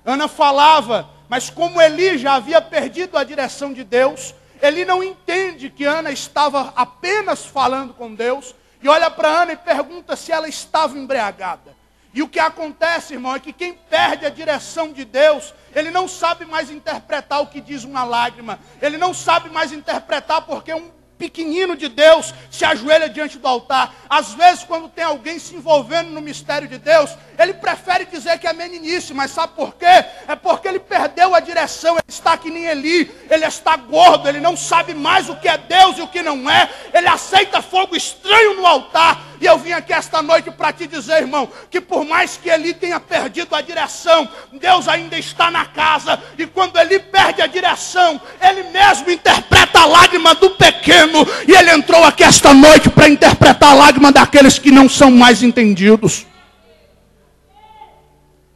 Ana falava, mas como Eli já havia perdido a direção de Deus, Eli não entende que Ana estava apenas falando com Deus, e olha para Ana e pergunta se ela estava embriagada. E o que acontece, irmão, é que quem perde a direção de Deus, ele não sabe mais interpretar o que diz uma lágrima, ele não sabe mais interpretar porque um pequenino de Deus se ajoelha diante do altar. Às vezes, quando tem alguém se envolvendo no mistério de Deus, ele prefere dizer que é meninice, mas sabe por quê? É porque ele perdeu a direção, ele está que nem Eli, ele está gordo, ele não sabe mais o que é Deus e o que não é, ele aceita fogo estranho no altar. E eu vim aqui esta noite para te dizer, irmão, que por mais que Eli tenha perdido a direção, Deus ainda está na casa. E quando Eli perde a direção, ele mesmo interpreta a lágrima do pequeno. E ele entrou aqui esta noite para interpretar a lágrima daqueles que não são mais entendidos.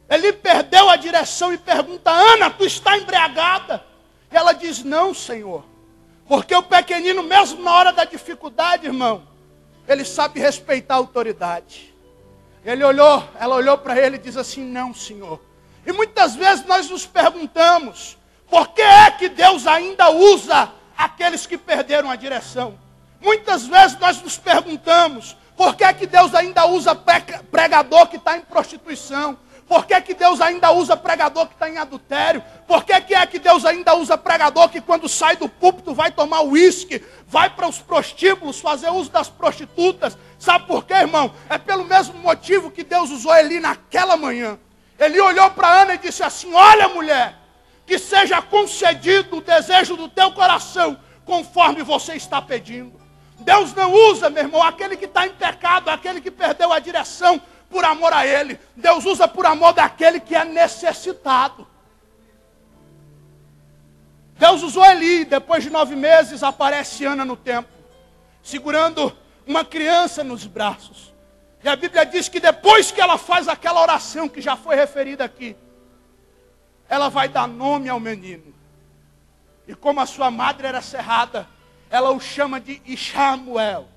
Eli perdeu a direção e pergunta: Ana, tu está embriagada? E ela diz: não, Senhor. Porque o pequenino, mesmo na hora da dificuldade, irmão, ele sabe respeitar a autoridade. Ela olhou para ele e diz assim: não, Senhor. E muitas vezes nós nos perguntamos, por que é que Deus ainda usa aqueles que perderam a direção? Muitas vezes nós nos perguntamos, por que é que Deus ainda usa pregador que está em prostituição? Por que é que Deus ainda usa pregador que está em adultério? Por que é que Deus ainda usa pregador que quando sai do púlpito vai tomar uísque, vai para os prostíbulos fazer uso das prostitutas? Sabe por quê, irmão? É pelo mesmo motivo que Deus usou Eli naquela manhã. Ele olhou para Ana e disse assim: olha, mulher, que seja concedido o desejo do teu coração, conforme você está pedindo. Deus não usa, meu irmão, aquele que está em pecado, aquele que perdeu a direção, por amor a Ele. Deus usa por amor daquele que é necessitado. Deus usou Eli. Depois de 9 meses aparece Ana no templo, segurando uma criança nos braços. E a Bíblia diz que depois que ela faz aquela oração que já foi referida aqui, ela vai dar nome ao menino. E como a sua madre era cerrada, ela o chama de Ishamuel.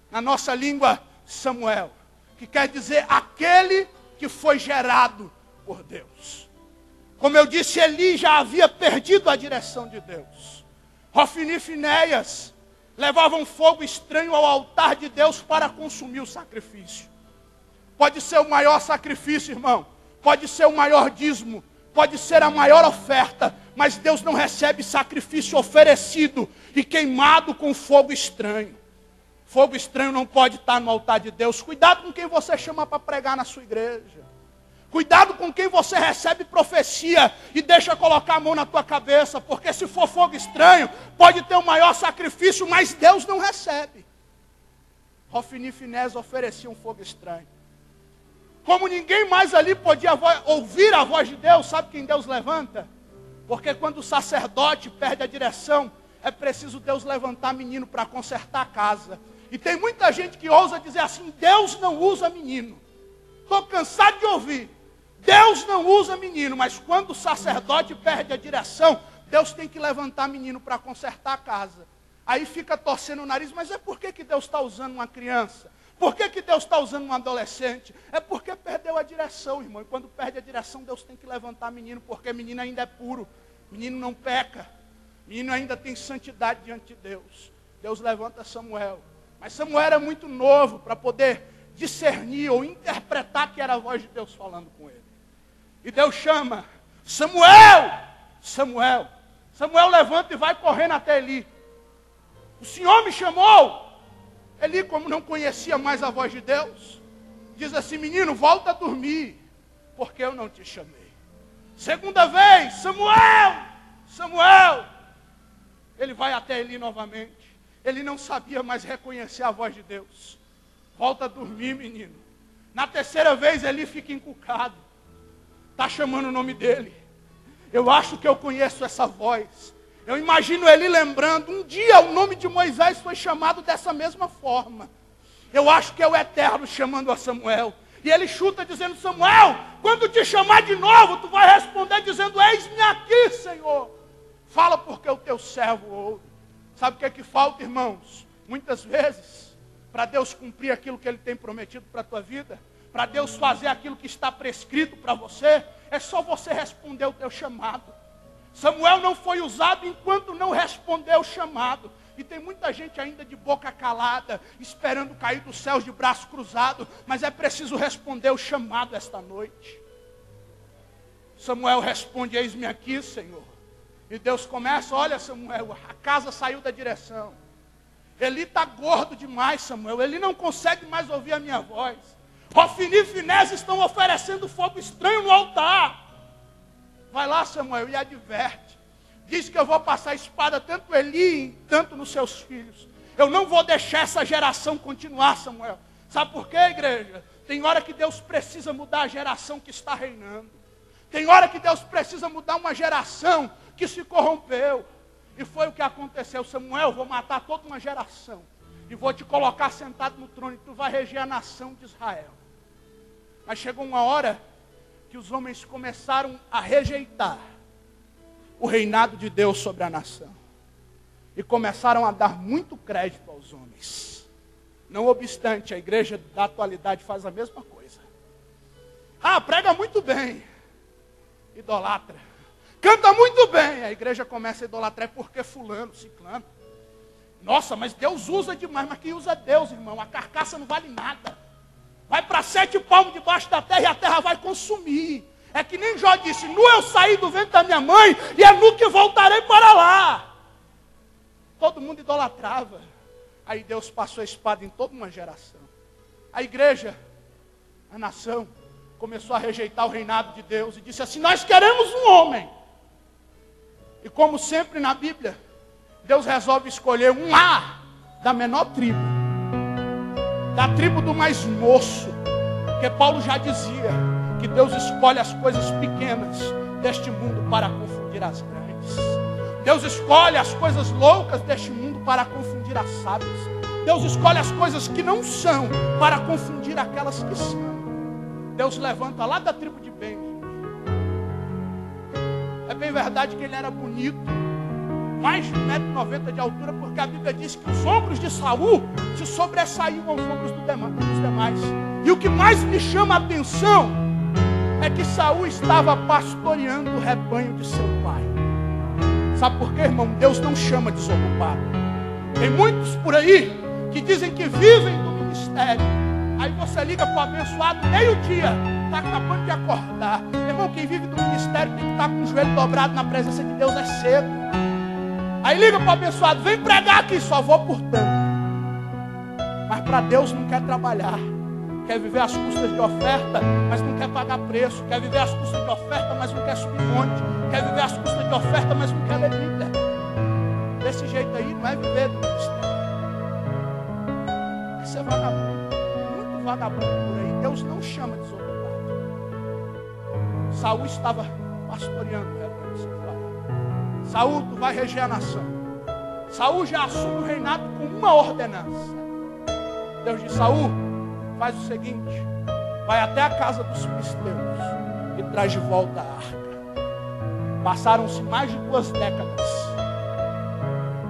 Na nossa língua, Samuel, que quer dizer aquele que foi gerado por Deus. Como eu disse, Eli já havia perdido a direção de Deus. Hofni e Finéias levavam fogo estranho ao altar de Deus para consumir o sacrifício. Pode ser o maior sacrifício, irmão. Pode ser o maior dízimo. Pode ser a maior oferta. Mas Deus não recebe sacrifício oferecido e queimado com fogo estranho. Fogo estranho não pode estar no altar de Deus. Cuidado com quem você chama para pregar na sua igreja. Cuidado com quem você recebe profecia e deixa colocar a mão na tua cabeça. Porque se for fogo estranho, pode ter o maior sacrifício, mas Deus não recebe. Hofni e Finéias ofereciam fogo estranho. Como ninguém mais ali podia ouvir a voz de Deus, sabe quem Deus levanta? Porque quando o sacerdote perde a direção, é preciso Deus levantar menino para consertar a casa. E tem muita gente que ousa dizer assim: Deus não usa menino. Estou cansado de ouvir. Deus não usa menino, mas quando o sacerdote perde a direção, Deus tem que levantar menino para consertar a casa. Aí fica torcendo o nariz, mas é por que Deus está usando uma criança? Por que Deus está usando um adolescente? É porque perdeu a direção, irmão. E quando perde a direção, Deus tem que levantar menino, porque menino ainda é puro. Menino não peca. Menino ainda tem santidade diante de Deus. Deus levanta Samuel. Mas Samuel era muito novo para poder discernir ou interpretar que era a voz de Deus falando com ele. E Deus chama: Samuel! Samuel! Samuel levanta e vai correndo até Eli. O Senhor me chamou. Eli, como não conhecia mais a voz de Deus, diz assim: menino, volta a dormir, porque eu não te chamei. Segunda vez: Samuel! Samuel! Ele vai até Eli novamente. Ele não sabia mais reconhecer a voz de Deus. Volta a dormir, menino. Na terceira vez, Eli fica encucado. Está chamando o nome dele. Eu acho que eu conheço essa voz. Eu imagino Eli lembrando, um dia o nome de Moisés foi chamado dessa mesma forma. Eu acho que é o Eterno chamando a Samuel. E ele chuta dizendo: Samuel, quando te chamar de novo, tu vai responder dizendo: eis-me aqui, Senhor. Fala, porque o teu servo ouve. Sabe o que falta, irmãos? Muitas vezes, para Deus cumprir aquilo que Ele tem prometido para a tua vida, para Deus fazer aquilo que está prescrito para você, é só você responder o teu chamado. Samuel não foi usado enquanto não respondeu o chamado. E tem muita gente ainda de boca calada, esperando cair dos céus de braço cruzado, mas é preciso responder o chamado esta noite. Samuel responde: eis-me aqui, Senhor. E Deus começa: olha, Samuel, a casa saiu da direção. Eli está gordo demais, Samuel. Ele não consegue mais ouvir a minha voz. Ofni e Finés estão oferecendo fogo estranho no altar. Vai lá, Samuel, e adverte. Diz que eu vou passar a espada tanto Eli, tanto nos seus filhos. Eu não vou deixar essa geração continuar, Samuel. Sabe por quê, igreja? Tem hora que Deus precisa mudar a geração que está reinando. Tem hora que Deus precisa mudar uma geração que se corrompeu. E foi o que aconteceu. Samuel, vou matar toda uma geração. E vou te colocar sentado no trono. E tu vai reger a nação de Israel. Mas chegou uma hora que os homens começaram a rejeitar o reinado de Deus sobre a nação. E começaram a dar muito crédito aos homens. Não obstante, a igreja da atualidade faz a mesma coisa. Ah, prega muito bem. Idolatra. Canta muito bem. A igreja começa a idolatrar porque fulano, ciclano. Nossa, mas Deus usa demais. Mas quem usa Deus, irmão? A carcaça não vale nada. Vai para 7 palmos debaixo da terra e a terra vai consumir. É que nem Jó disse, nu eu saí do ventre da minha mãe e é nu que voltarei para lá. Todo mundo idolatrava. Aí Deus passou a espada em toda uma geração. A igreja, a nação, começou a rejeitar o reinado de Deus e disse assim, nós queremos um homem. E como sempre na Bíblia, Deus resolve escolher um lá da menor tribo. Da tribo do mais moço. Porque Paulo já dizia que Deus escolhe as coisas pequenas deste mundo para confundir as grandes. Deus escolhe as coisas loucas deste mundo para confundir as sábias. Deus escolhe as coisas que não são para confundir aquelas que são. Deus levanta lá da tribo de Benjamim. É bem verdade que ele era bonito, mais de 1,90 m de altura, porque a Bíblia diz que os ombros de Saul se sobressaíam aos ombros dos demais. E o que mais me chama a atenção é que Saul estava pastoreando o rebanho de seu pai. Sabe por quê, irmão? Deus não chama desocupado. Tem muitos por aí que dizem que vivem do ministério. Aí você liga para o abençoado meio-dia, está acabando de acordar. Irmão, quem vive do ministério tem que estar com o joelho dobrado na presença de Deus, é cedo. Aí liga para o abençoado, vem pregar aqui, só vou por tanto. Mas para Deus não quer trabalhar. Quer viver às custas de oferta, mas não quer pagar preço. Quer viver às custas de oferta, mas não quer subir monte. Quer viver às custas de oferta, mas não quer ler Bíblia. Desse jeito aí não é viver do ministério. É ser vagabundo. Muito vagabundo por aí. Deus não chama desocupado. Saul estava pastoreando o rebanho de seu pai. Saul, tu vai reger a nação. Saul já assume o reinado com uma ordenança. Deus diz, Saul, faz o seguinte, vai até a casa dos filisteus e traz de volta a arca. Passaram-se mais de 2 décadas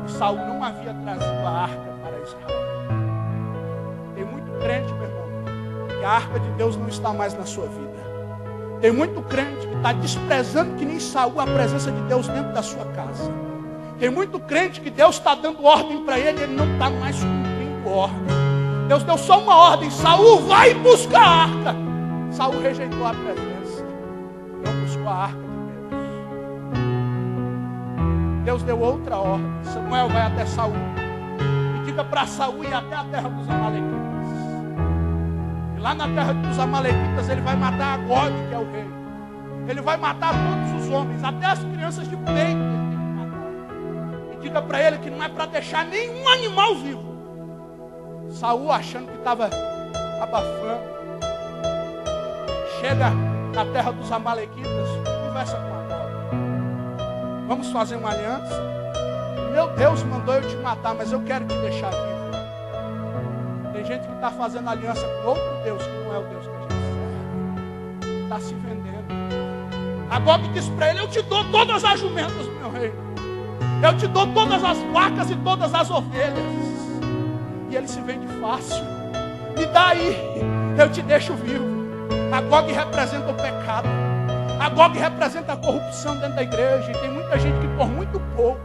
e Saul não havia trazido a arca para Israel. Tem muito crente, meu irmão, que a arca de Deus não está mais na sua vida. Tem muito crente que está desprezando que nem Saul a presença de Deus dentro da sua casa. Tem muito crente que Deus está dando ordem para ele e ele não está mais cumprindo ordem. Deus deu só uma ordem, Saul, vai buscar a arca. Saul rejeitou a presença, não buscou a arca de Deus. Deus deu outra ordem, Samuel vai até Saul e diga para Saul ir até a terra dos amalequitas. E lá na terra dos amalequitas ele vai matar Agog, que é o rei. Ele vai matar todos os homens, até as crianças de peito ele tem que matar. E diga para ele que não é para deixar nenhum animal vivo. Saul, achando que estava abafando, chega na terra dos amalequitas, conversa com Agog. Vamos fazer uma aliança? Meu Deus mandou eu te matar, mas eu quero te deixar vivo. Tem gente que está fazendo aliança com outro Deus, que não é o Deus que a gente serve. Está se vendendo. Agog disse para ele, eu te dou todas as jumentas do meu reino. Eu te dou todas as vacas e todas as ovelhas. E ele se vende fácil. E daí eu te deixo vivo. Agog representa o pecado. Agog representa a corrupção dentro da igreja. E tem muita gente que por muito pouco,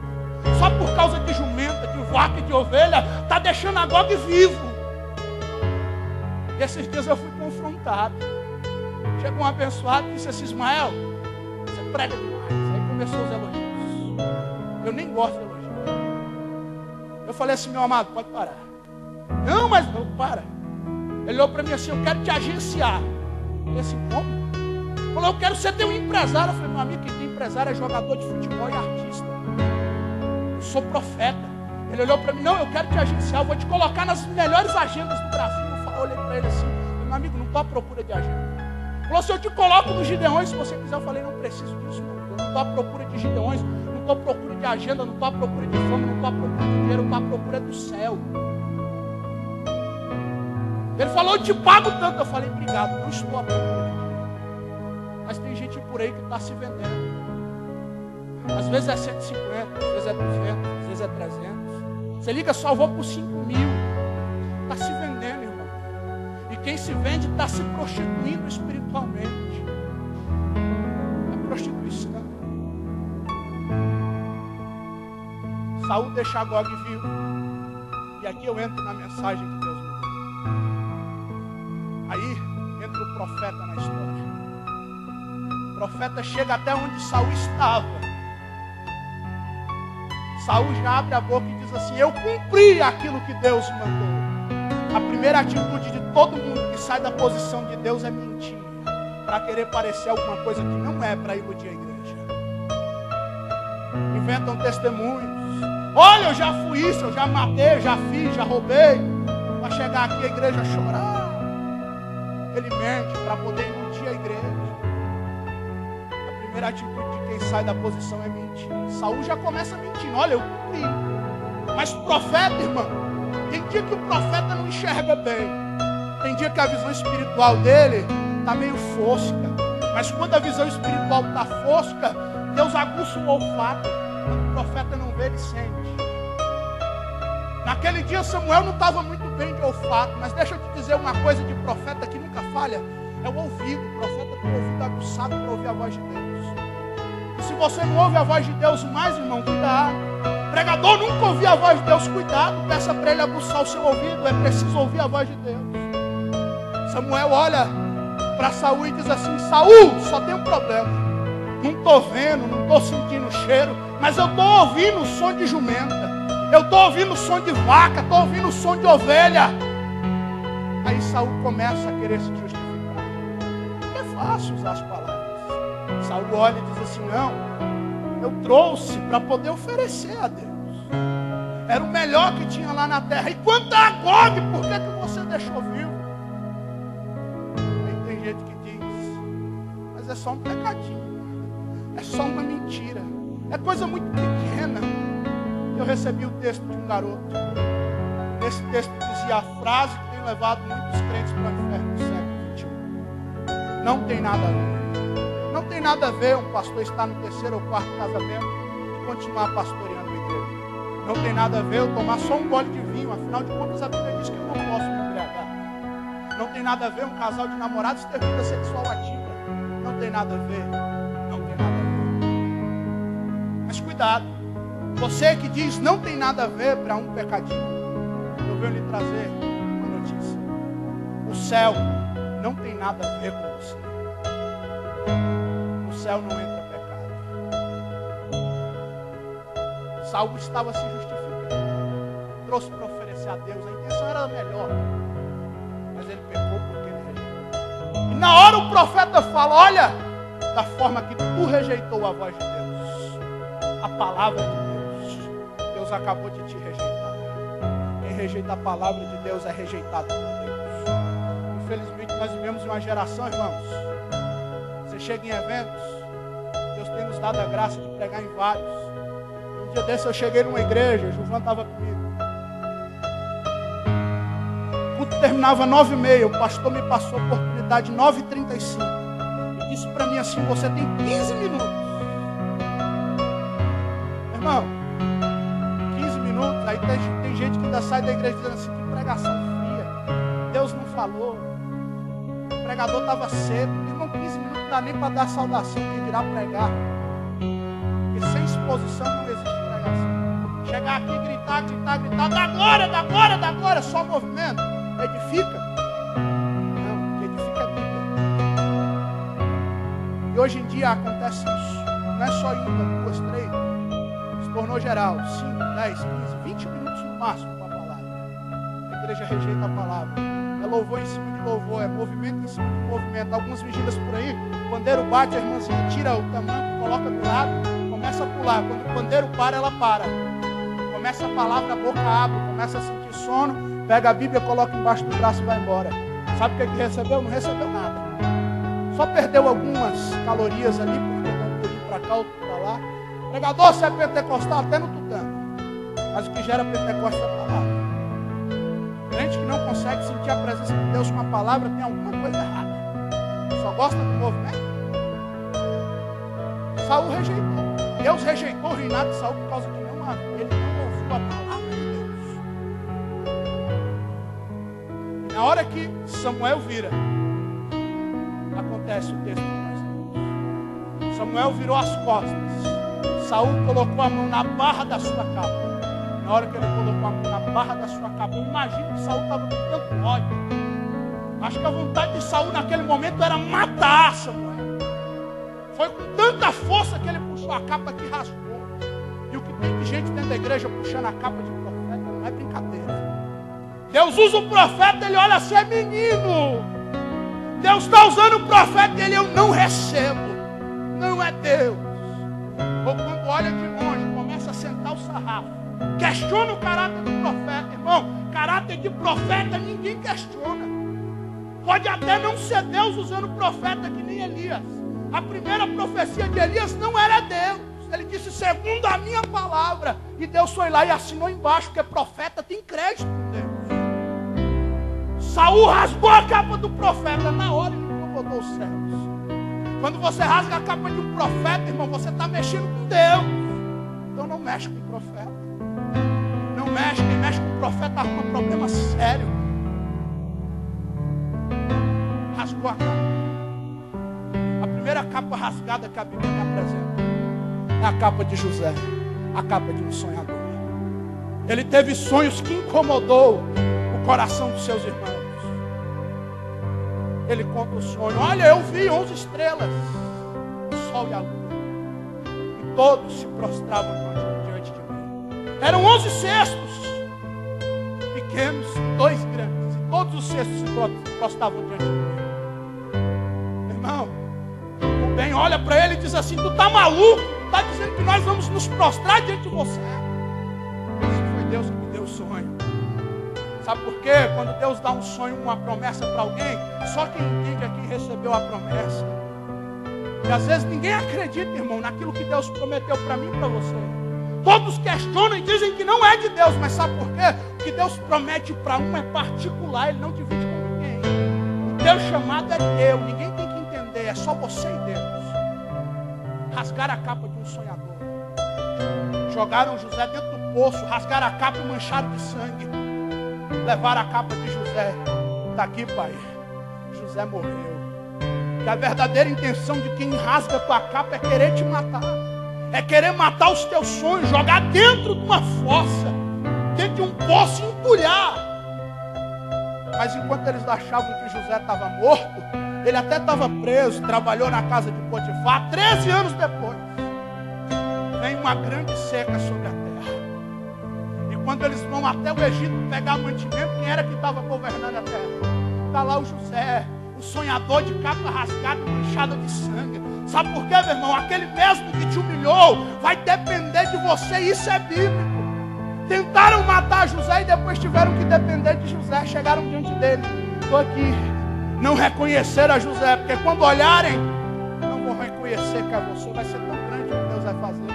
só por causa de jumenta, de vaca e de ovelha, está deixando Agog vivo. E esses dias eu fui confrontado. Chegou um abençoado e disse assim, Ismael, você prega demais. Aí começou os elogios. Eu nem gosto de elogios. Eu falei assim, meu amado, pode parar. Não, mas não, para. Ele olhou para mim assim, eu quero te agenciar. Eu falei assim, como? Ele falou, eu quero ser teu empresário. Eu falei, meu amigo, quem tem empresário é jogador de futebol e artista. Eu sou profeta. Ele olhou para mim, não, eu quero te agenciar, eu vou te colocar nas melhores agendas do Brasil. Eu olhei para ele assim, meu amigo, não estou à procura de agenda. Ele falou, se eu te coloco nos Gideões, se você quiser. Eu falei, não preciso disso, meu amigo. Eu não estou à procura de Gideões, não estou à procura de agenda, não estou à procura de fama, não estou à procura de dinheiro, eu estou à procura do céu. Ele falou, eu te pago tanto. Eu falei, obrigado, não estou à procura de dinheiro. Mas tem gente por aí que está se vendendo. Às vezes é 150, às vezes é 200, às vezes é 300. Você liga, só vou por 5 mil. Está se vendendo, irmão. E quem se vende está se prostituindo espiritualmente. É prostituição. Saul deixa Agog vivo. E aqui eu entro na mensagem que Deus me deu. Aí entra o profeta na história. O profeta chega até onde Saul estava. Saul já abre a boca e diz assim, eu cumpri aquilo que Deus mandou. A primeira atitude de todo mundo que sai da posição de Deus é mentir. Para querer parecer alguma coisa que não é, para iludir a igreja. Inventam testemunhos. Olha, eu já fui isso, eu já matei, já fiz, já roubei. Para chegar aqui a igreja chorar. Ele mente para poder iludir a igreja. A primeira atitude de quem sai da posição é mentir. Saul já começa mentindo. Olha, eu cumpri. Mas profeta, irmão, tem dia que o profeta não enxerga bem. Tem dia que a visão espiritual dele está meio fosca. Mas quando a visão espiritual está fosca, Deus aguça o olfato. Quando o profeta não vê, ele sente. Naquele dia Samuel não estava muito bem de olfato. Mas deixa eu te dizer uma coisa de profeta que nunca falha. É o ouvido. O profeta tem o ouvido aguçado para ouvir a voz de Deus. E se você não ouve a voz de Deus mais, irmão, cuidado. Pregador nunca ouvia a voz de Deus, cuidado. Peça para ele aguçar o seu ouvido. É preciso ouvir a voz de Deus. Samuel olha para Saul e diz assim, Saul, só tem um problema. Não estou vendo, não estou sentindo o cheiro, mas eu estou ouvindo o som de jumenta. Eu estou ouvindo o som de vaca, estou ouvindo o som de ovelha. Aí Saul começa a querer se justificar. É fácil usar as palavras. Saul olha e diz assim, não, eu trouxe para poder oferecer a Deus. Era o melhor que tinha lá na terra. E quanto a Agog, por que você deixou vivo? Aí tem gente que diz, mas é só um pecadinho. É só uma mentira. É coisa muito pequena. Eu recebi o texto de um garoto. Nesse texto dizia a frase que tem levado muitos crentes para o inferno do século XXI. Não tem nada a ver. Não tem nada a ver um pastor estar no 3º ou 4º casamento e continuar pastoreando a igreja. Não tem nada a ver eu tomar só um gole de vinho. Afinal de contas, a Bíblia diz que eu não posso me embriagar. Não tem nada a ver um casal de namorados ter vida sexual ativa. Não tem nada a ver. Não tem nada a ver. Mas cuidado. Você que diz não tem nada a ver para um pecadinho. Eu venho lhe trazer uma notícia. O céu não tem nada a ver com você. No céu não entra pecado. Saul estava se justificando. Trouxe para oferecer a Deus. A intenção era melhor. Mas ele pecou porque ele rejeitou. E na hora o profeta fala, olha, da forma que tu rejeitou a voz de Deus, a palavra de Deus, Deus acabou de te rejeitar. Quem rejeita a palavra de Deus é rejeitado por Deus. Infelizmente nós vivemos uma geração, irmãos. Você chega em eventos, Deus tem nos dado a graça de pregar em vários. Um dia desse eu cheguei numa igreja, o João estava comigo. O culto terminava 9h30, o pastor me passou a oportunidade 9h35. E disse para mim assim, você tem 15 minutos. Irmão, 15 minutos, aí tem gente que ainda sai da igreja dizendo assim, que pregação fria. Deus não falou. O pregador estava cedo. Irmão, 15 minutos não dá nem para dar saudação, quem dirá pregar. Porque sem exposição não existe pregação. Chegar aqui, gritar, dá glória, só movimento. Edifica? Não, o que edifica é Bíblia. E hoje em dia acontece isso. Não é só em uma, 2, 3. Os Se tornou geral. 5, 10, 15, 20 minutos no máximo com a palavra. A igreja rejeita a palavra. É louvor em cima de louvor, é movimento em cima de movimento. Algumas vigílias por aí, o pandeiro bate, a irmãzinha tira o tamanco, coloca do lado, começa a pular. Quando o pandeiro para, ela para. Começa a palavra, a boca abre, começa a sentir sono, pega a Bíblia, coloca embaixo do braço e vai embora. Sabe o que recebeu? Não recebeu nada. Só perdeu algumas calorias ali, porque deu um pulinho para cá, outro para lá. Pregador, você é pentecostal até no tutano. Mas o que gera Pentecostes é a palavra. Crente que não consegue sentir a presença de Deus com a palavra tem alguma coisa errada. Só gosta do movimento. Saul rejeitou. Deus rejeitou o reinado de Saul por causa que ele não ouviu a palavra de Deus. E na hora que Samuel vira, acontece o texto que nós lemos. Samuel virou as costas. Saul colocou a mão na barra da sua capa. Na hora que ele colocou a mão na barra da sua capa, eu imagino que Saul estava com tanto ódio. Acho que a vontade de Saul naquele momento era matar Samuel. Foi com tanta força que ele puxou a capa que rasgou. E o que tem de gente dentro da igreja puxando a capa de profeta não é brincadeira. Deus usa o profeta, ele olha assim, é menino. Deus está usando o profeta e ele, eu não recebo. Não é Deus. Ou quando olha de longe, começa a sentar o sarrafo. Questiona o caráter do profeta, irmão. Caráter de profeta ninguém questiona. Pode até não ser Deus usando o profeta que nem Elias. A primeira profecia de Elias não era Deus. Ele disse, segundo a minha palavra. E Deus foi lá e assinou embaixo, porque profeta tem crédito com Deus. Saul rasgou a capa do profeta. Na hora ele incomodou os céus. Quando você rasga a capa de um profeta, irmão, você está mexendo com Deus. Então não mexe com o profeta. Não mexe, quem mexe com o profeta arruma um problema sério. Rasgou a capa. A primeira capa rasgada que a Bíblia me apresenta é a capa de José, a capa de um sonhador. Ele teve sonhos que incomodou o coração dos seus irmãos. Ele conta o sonho. Olha, eu vi 11 estrelas, o sol e a lua, e todos se prostravam diante de mim. Eram 11 cestos, pequenos e 2 grandes, e todos os cestos se prostravam diante de mim. Irmão, o bem olha para ele e diz assim, tu está maluco? Está dizendo que nós vamos nos prostrar diante de você? Isso foi Deus que me deu o sonho. Sabe por quê? Quando Deus dá um sonho, uma promessa para alguém, só quem entende é quem recebeu a promessa. E às vezes ninguém acredita, irmão, naquilo que Deus prometeu para mim e para você. Todos questionam e dizem que não é de Deus, mas sabe por quê? O que Deus promete para um é particular, Ele não divide com ninguém. O teu chamado é teu, ninguém tem que entender, é só você e Deus. Rasgaram a capa de um sonhador. Jogaram José dentro do poço, rasgaram a capa e mancharam de sangue. Levaram a capa de José. Está aqui, pai. José morreu. Que a verdadeira intenção de quem rasga a tua capa é querer te matar. É querer matar os teus sonhos, jogar dentro de uma fossa, dentro de um poço e entulhar. Mas enquanto eles achavam que José estava morto, ele até estava preso, trabalhou na casa de Potifar. 13 anos depois, vem uma grande seca sobre a terra. E quando eles vão até o Egito pegar mantimento, quem era que estava governando a terra? Está lá o José, o sonhador de capa rasgada, manchada de sangue. Sabe por quê, meu irmão? Aquele mesmo que te humilhou vai depender de você, e isso é bíblico. Tentaram matar José e depois tiveram que depender de José. Chegaram diante dele. Estou aqui. Não reconheceram a José, porque quando olharem, não vão reconhecer que é você. Vai ser tão grande o que Deus vai fazer.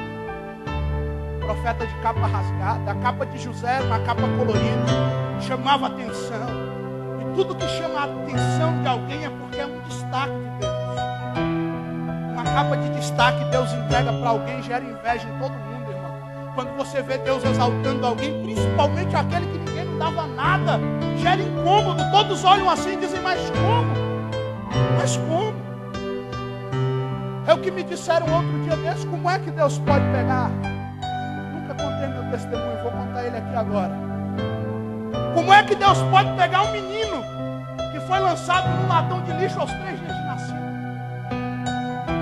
Profeta de capa rasgada. A capa de José era uma capa colorida, chamava atenção. E tudo que chama a atenção de alguém é porque é um destaque de Deus. Uma capa de destaque Deus entrega para alguém, gera inveja em todo mundo, irmão. Quando você vê Deus exaltando alguém, principalmente aquele que ninguém não dava nada, gera incômodo. Todos olham assim e dizem, mas como? Mas como? É o que me disseram outro dia desse. Como é que Deus pode pegar? Nunca contei meu testemunho, vou contar ele aqui agora. Como é que Deus pode pegar um menino que foi lançado num latão de lixo aos 3 dias de nascido,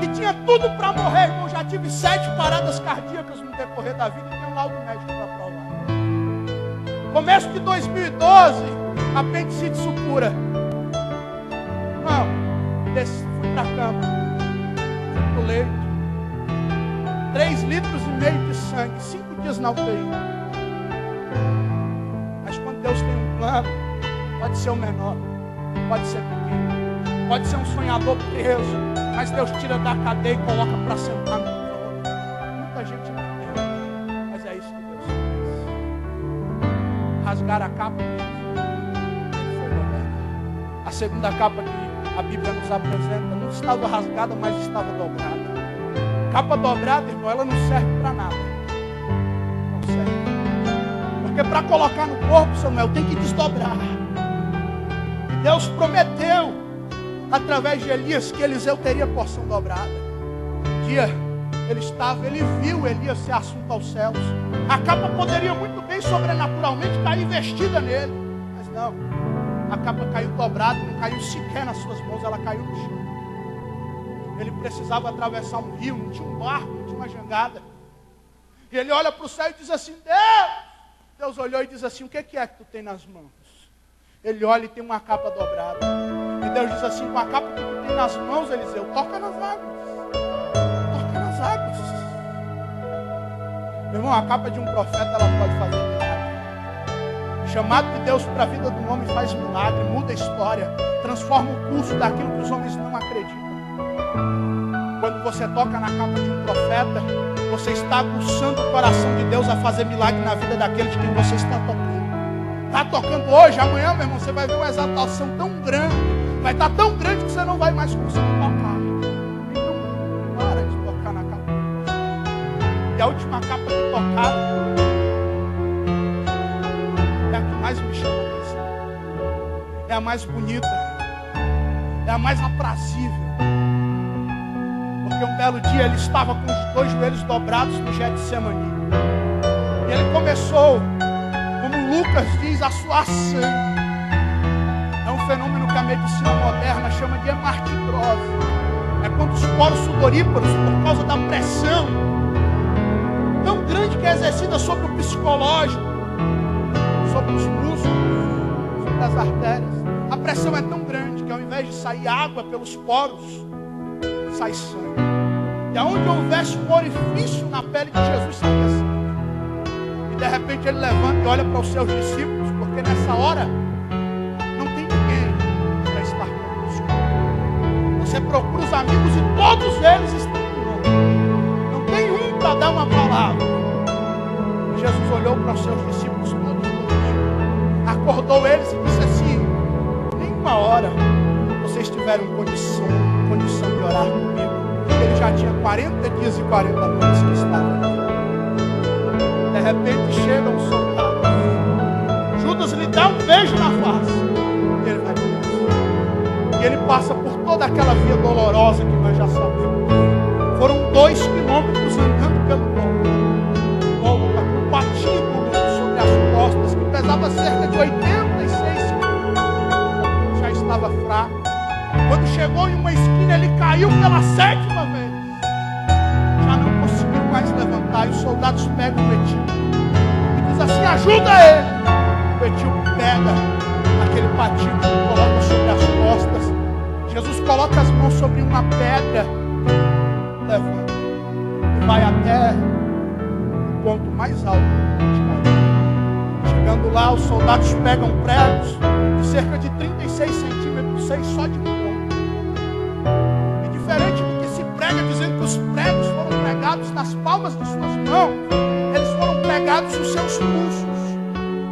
que tinha tinha tudo para morrer, irmão. Já tive 7 paradas cardíacas no decorrer da vida e tenho um laudo médico para provar. Começo de 2012, apendicite supura. Não, fui para a cama, fui pro leito. 3,5 litros de sangue, 5 dias na UTI. Mas quando Deus tem um plano, pode ser o menor, pode ser pequeno, pode ser um sonhador preso, mas Deus tira da cadeia e coloca para sentar no trono. Muita gente não entende, mas é isso que Deus faz. Rasgar a capa dele foi dobrada. A segunda capa que a Bíblia nos apresenta não estava rasgada, mas estava dobrada. Capa dobrada, irmão, ela não serve para nada. Não serve. Porque para colocar no corpo, Samuel, tem que desdobrar. E Deus prometeu, através de Elias, que Eliseu teria porção dobrada. Um dia, ele viu Elias ser assunto aos céus. A capa poderia muito bem, sobrenaturalmente, cair vestida nele. Mas não. A capa caiu dobrada, não caiu sequer nas suas mãos, ela caiu no chão. Ele precisava atravessar um rio, não tinha um barco, não tinha uma jangada. E ele olha para o céu e diz assim: Deus! Deus olhou e diz assim: o que é que tu tem nas mãos? Ele olha e tem uma capa dobrada. E Deus diz assim: com a capa que tu tem nas mãos, Eliseu, toca nas águas. Toca nas águas. Meu irmão, a capa de um profeta, ela pode fazer milagre. O chamado de Deus para a vida do homem faz milagre, muda a história, transforma o curso daquilo que os homens não acreditam. Quando você toca na capa de um profeta, você está aguçando o coração de Deus a fazer milagre na vida daquele de quem você está tocando. Está tocando hoje, amanhã, meu irmão, você vai ver uma exaltação tão grande, vai estar tão grande que você não vai mais conseguir tocar. Então, para de tocar na capa. E a última capa que tocaram é a que mais me chama a atenção. É a mais bonita, é a mais aprazível. Porque um belo dia ele estava com os 2 joelhos dobrados no Getsemane. E ele começou, como Lucas diz, a suar sangue. É um fenômeno que a medicina moderna chama de hemartitrose. É quando os poros sudoríparos, por causa da pressão tão grande que é exercida sobre o psicológico, sobre os músculos, sobre as artérias, a pressão é tão grande que ao invés de sair água pelos poros, sai sangue. E aonde houvesse um orifício na pele de Jesus, saía sangue. E de repente ele levanta e olha para os seus discípulos, porque nessa hora não tem ninguém para estar conosco. Você procura os amigos e todos eles estão conosco. Não tem um para dar uma palavra. E Jesus olhou para os seus discípulos todos dormindo, acordou eles e disse assim: nenhuma hora vocês tiveram condição de orar comigo. Ele já tinha 40 dias e 40 noites que estava ali. De repente chega um soldado. Judas lhe dá um beijo na face. E ele vai preso. E ele passa por toda aquela via dolorosa que nós já sabemos. Foram 2 quilômetros andando pelo Gólgota, com um patíbulo sobre as costas, que pesava cerca de 86 quilos. Já estava fraco. Quando chegou em uma esquina, ele caiu pela 7ª vez. Já não conseguiu mais levantar. E os soldados pegam o etíope e diz assim: ajuda ele. O etíope pega aquele patíbulo e coloca sobre as costas. Jesus coloca as mãos sobre uma pedra, levanta e vai até o ponto mais alto de cair. Chegando lá, os soldados pegam pregos de cerca de 36 centímetros, 6 só de ponta. E diferente do que se prega, dizendo que os pregos foram pregados nas palmas de suas mãos, eles foram pregados nos seus pulsos.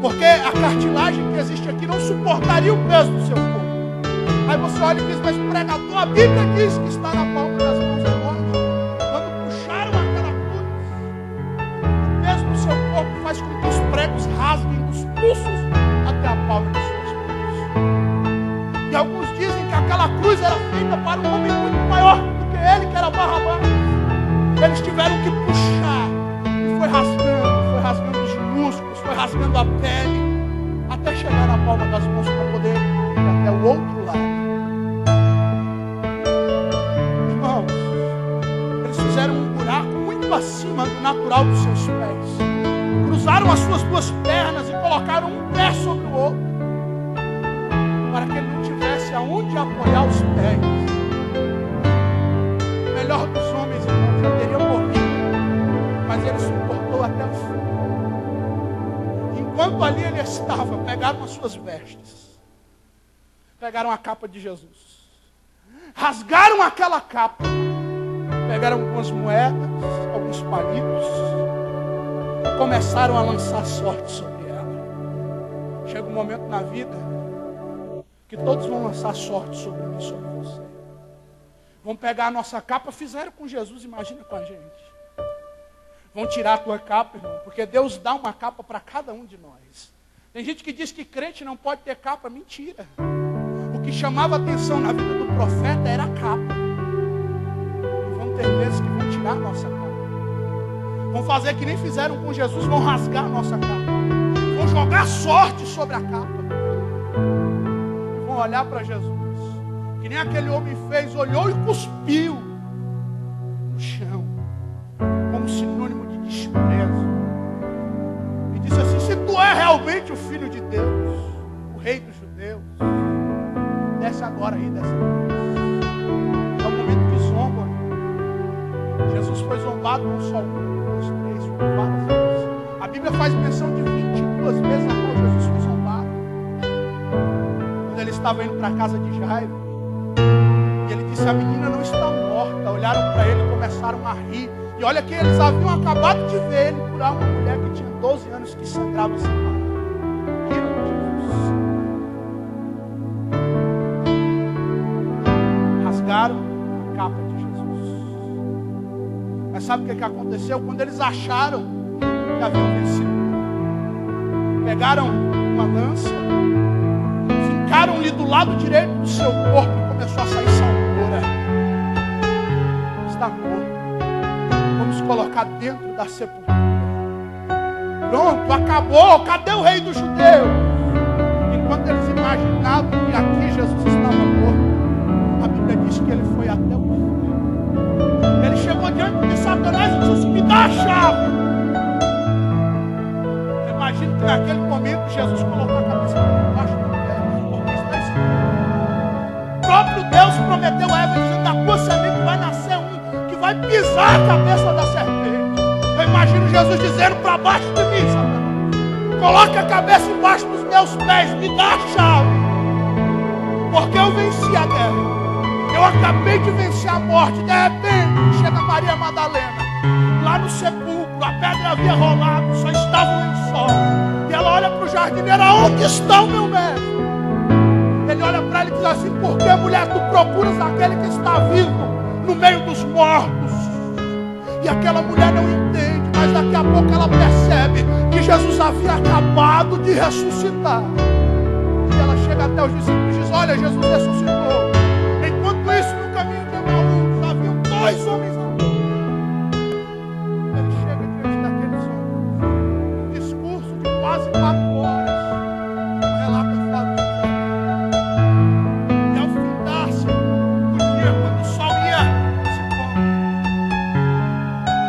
Porque a cartilagem que existe aqui não suportaria o peso do seu corpo. Aí você olha e diz: mas pregador, a Bíblia diz que está na palma das mãos agora. Quando puxaram aquela cruz, o peso do seu corpo faz com que os pregos rasguem dos pulsos até a palma das suas mãos. E alguns dizem que aquela cruz era feita para um homem muito maior do que ele, que era Barrabás. Eles tiveram que puxar. E foi rasgando os músculos, foi rasgando a pele, até chegar na palma das mãos para poder ir até o outro lado. Irmãos, pegaram as suas duas pernas e colocaram um pé sobre o outro, para que ele não tivesse aonde apoiar os pés. O melhor dos homens, irmãos, já teria morrido, mas ele suportou até o fim. Enquanto ali ele estava, pegaram as suas vestes, pegaram a capa de Jesus, rasgaram aquela capa, pegaram algumas moedas, alguns palitos, e começaram a lançar sorte sobre ela. Chega um momento na vida que todos vão lançar sorte sobre mim, sobre você. Vão pegar a nossa capa, fizeram com Jesus, imagina com a gente. Vão tirar a tua capa, irmão, porque Deus dá uma capa para cada um de nós. Tem gente que diz que crente não pode ter capa, mentira. O que chamava atenção na vida do profeta era a capa. E vão ter vezes que vão tirar a nossa capa. Vão fazer que nem fizeram com Jesus, vão rasgar a nossa capa. Vão jogar sorte sobre a capa. E vão olhar para Jesus, que nem aquele homem fez, olhou e cuspiu no chão, como sinônimo de desprezo. E disse assim: se tu é realmente o Filho de Deus, o Rei dos Judeus, desce agora aí dessa vez. É o momento que zombam. Jesus foi zombado não só uma, duas, três, várias vezes. A Bíblia faz menção de 22 vezes a qual Jesus foi zombado. Quando ele estava indo para a casa de Jairo, e ele disse: a menina não está morta. Olharam para ele e começaram a rir. E olha que eles haviam acabado de ver ele curar uma mulher que tinha 12 anos que sangrava sem parar. Riram de Jesus. Rasgaram a capa de Jesus. Mas sabe o que aconteceu? Quando eles acharam que haviam vencido, pegaram uma lança, fincaram-lhe do lado direito do seu corpo e começou a sair salmoura. Está morto. Vamos colocar dentro da sepultura. Pronto, acabou. Cadê o Rei dos Judeus? Enquanto eles imaginavam que aqui Jesus estava morto, a Bíblia diz que ele foi até o fim. Ele chegou diante de Satanás e disse assim: me dá a chave. Eu imagino que naquele momento Jesus colocou a cabeça por baixo do pé, porque está escrito. O próprio Deus prometeu a Eva, dizendo: da tua semente vai nascer um que vai pisar a cabeça da serpente. Eu imagino Jesus dizendo: para baixo de mim, Satanás, coloca a cabeça embaixo dos meus pés, me dá a chave, porque eu venci a guerra. Eu acabei de vencer a morte. De repente chega Maria Madalena lá no sepulcro, a pedra havia rolado, só estava um lençol. E ela olha para o jardineiro: aonde está o meu mestre? Ele olha para ela e diz assim: por que, mulher, tu procuras aquele que está vivo no meio dos mortos? E aquela mulher não entende, mas daqui a pouco ela percebe que Jesus havia acabado de ressuscitar. E ela chega até os discípulos e diz: olha, Jesus ressuscitou. Enquanto isso, no caminho de Emaús haviam dois homens andando. Ele chega diante daqueles homens, um discurso de quase 4 horas, relata Flávio. E ao findar-se o dia, quando o sol ia se pondo,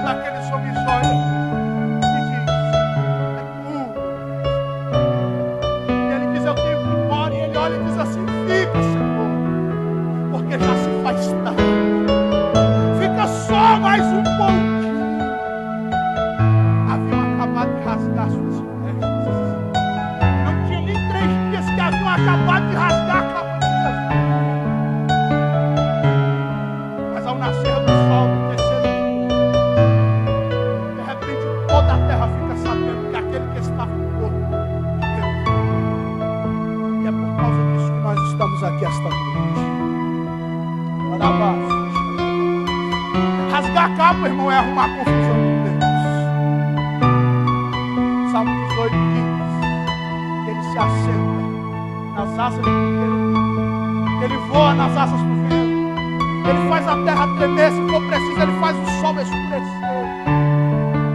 daqueles homens olham e diz: é tu. E ele diz: eu tenho que ir embora. E ele olha e diz assim: fica, Senhor, porque já se faz tarde. Fica só mais um pouquinho. Haviam acabado de rasgar suas vestes. Não tinha nem 3 dias que haviam acabado de rasgar a capa de Jesus. Mas ao nascer do sol do 3º dia, de repente toda a terra fica sabendo que aquele que estava morto viveu. E é por causa disso que nós estamos aqui esta noite. Rasgar a capa, irmão, é arrumar confusão com Deus. Salmo 18 diz que ele se assenta nas asas do vento, ele voa nas asas do vento, ele faz a terra tremer, se for preciso, ele faz o sol escurecer.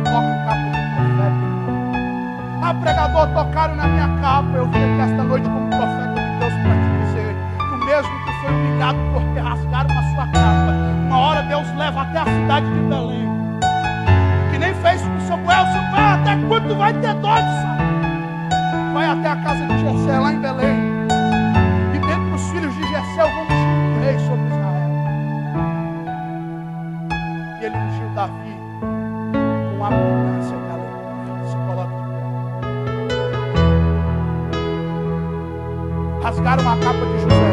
Toca a capa do profeta. Ah, pregador, tocaram na minha capa. Eu vim aqui esta noite como profeta de Deus para te dizer que o mesmo que foi humilhado porque rasgaram a sua capa, uma hora Deus leva até a cidade de Belém, que nem fez com Samuel. Samuel, até quando vai vai ter dó de Saul. Vai até a casa de Jessé, lá em Belém. E dentre os filhos de Jessé, eu vou ungir um rei sobre Israel. E ele ungiu Davi com abundância de alegria. Se coloque de pé. Rasgaram a capa de José.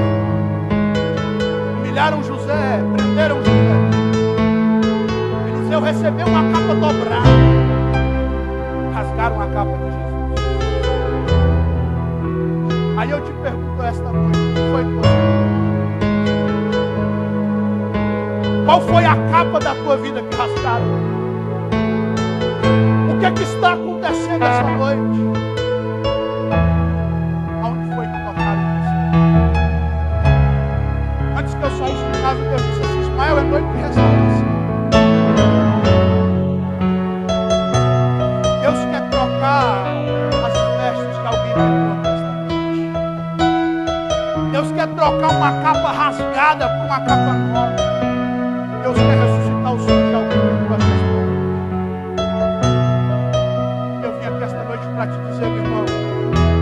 Humilharam José. Prenderam José. Eliseu recebeu uma capa dobrada. Rasgaram a capa de Jesus. Aí eu te pergunto esta noite, o que foi que você fez? Qual foi a capa da tua vida que rasgaram? O que é que está acontecendo essa noite? Aonde foi que tocaram em você? Antes que eu saísse de casa, Deus disse assim: Ismael, é noite de restauração. Deus quer trocar as vestes que alguém quebrou nesta noite. Deus quer trocar uma capa rasgada por uma capa nova. Deus quer ressuscitar o sonho de alguém quebrou nesta noite. Eu vim aqui esta noite para te dizer, meu irmão,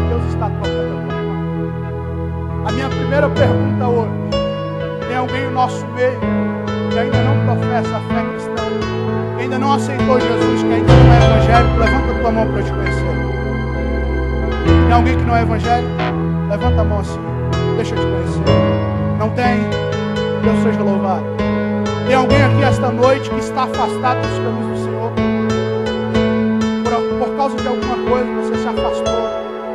Deus está trocando a tua capa. A minha primeira pergunta hoje: tem alguém no nosso meio que ainda não professa a fé cristã, que ainda não aceitou Jesus, que ainda não é evangélico? Levanta a tua mão para eu te conhecer. Tem alguém que não é evangélico? Levanta a mão assim, deixa eu te conhecer. Não tem? Deus seja louvado. Tem alguém aqui esta noite que está afastado dos caminhos do Senhor? Por causa de alguma coisa você se afastou,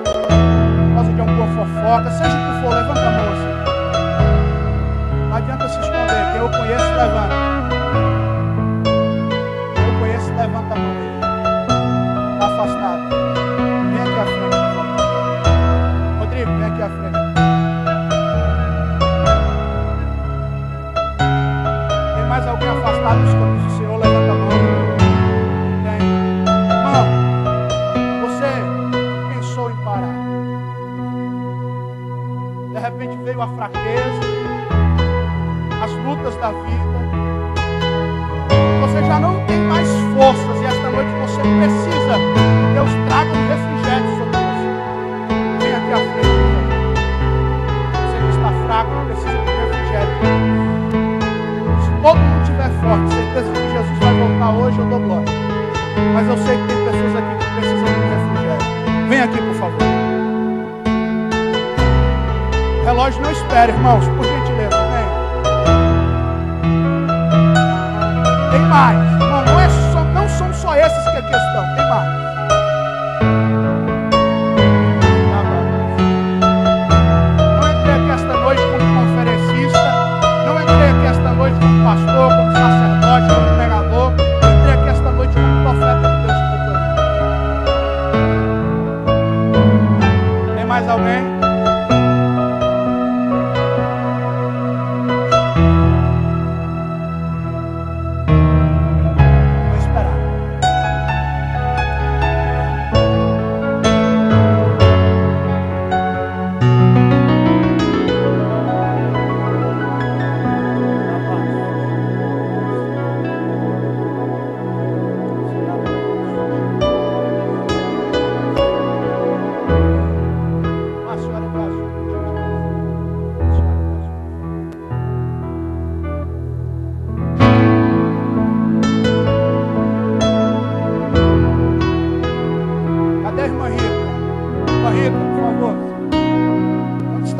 por causa de alguma fofoca, seja o que for, levanta a mão assim. Não adianta se esconder. Quem eu conheço, levanta. Quem eu conheço, levanta a mão aí. Está afastado. Vem aqui à frente, por favor. Rodrigo, vem aqui à frente. Tem mais alguém afastado dos caminhos do Senhor? Levanta a mão. Tem. Irmão, você pensou em parar. De repente veio a fraqueza, as lutas da vida, você já não tem mais forças, e esta noite você precisa que Deus traga um refrigério sobre você. Vem aqui à frente, você que está fraco precisa de um refrigério. Se todo mundo estiver forte, certeza que Jesus vai voltar hoje, eu dou glória. Mas eu sei que tem pessoas aqui que precisam de um refrigério. Vem aqui, por favor. O relógio não espera, irmãos, por gentileza. Tem mais, irmão, não são só esses que é questão, tem mais. Não entrei aqui esta noite como conferencista, não entrei aqui esta noite como pastor, como sacerdote, como pregador, entrei aqui esta noite como profeta de Deus. Tem mais alguém?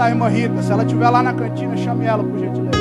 Irmã Rita, se ela estiver lá na cantina, chame ela, por gentileza.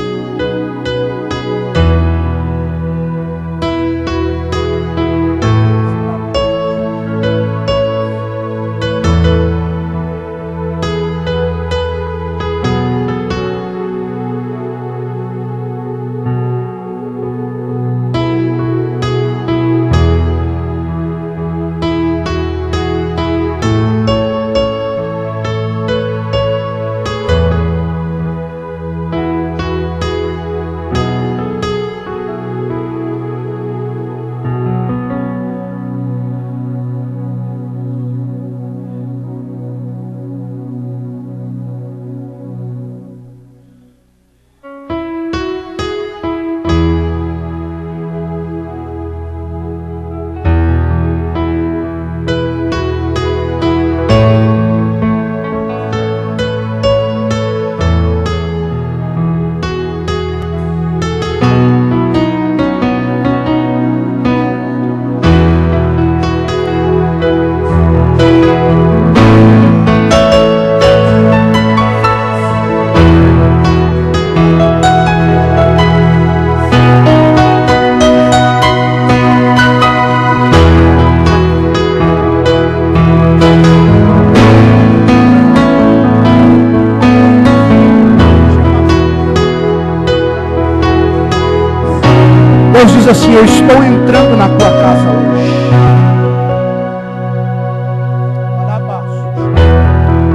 eu estou entrando na tua casa hoje.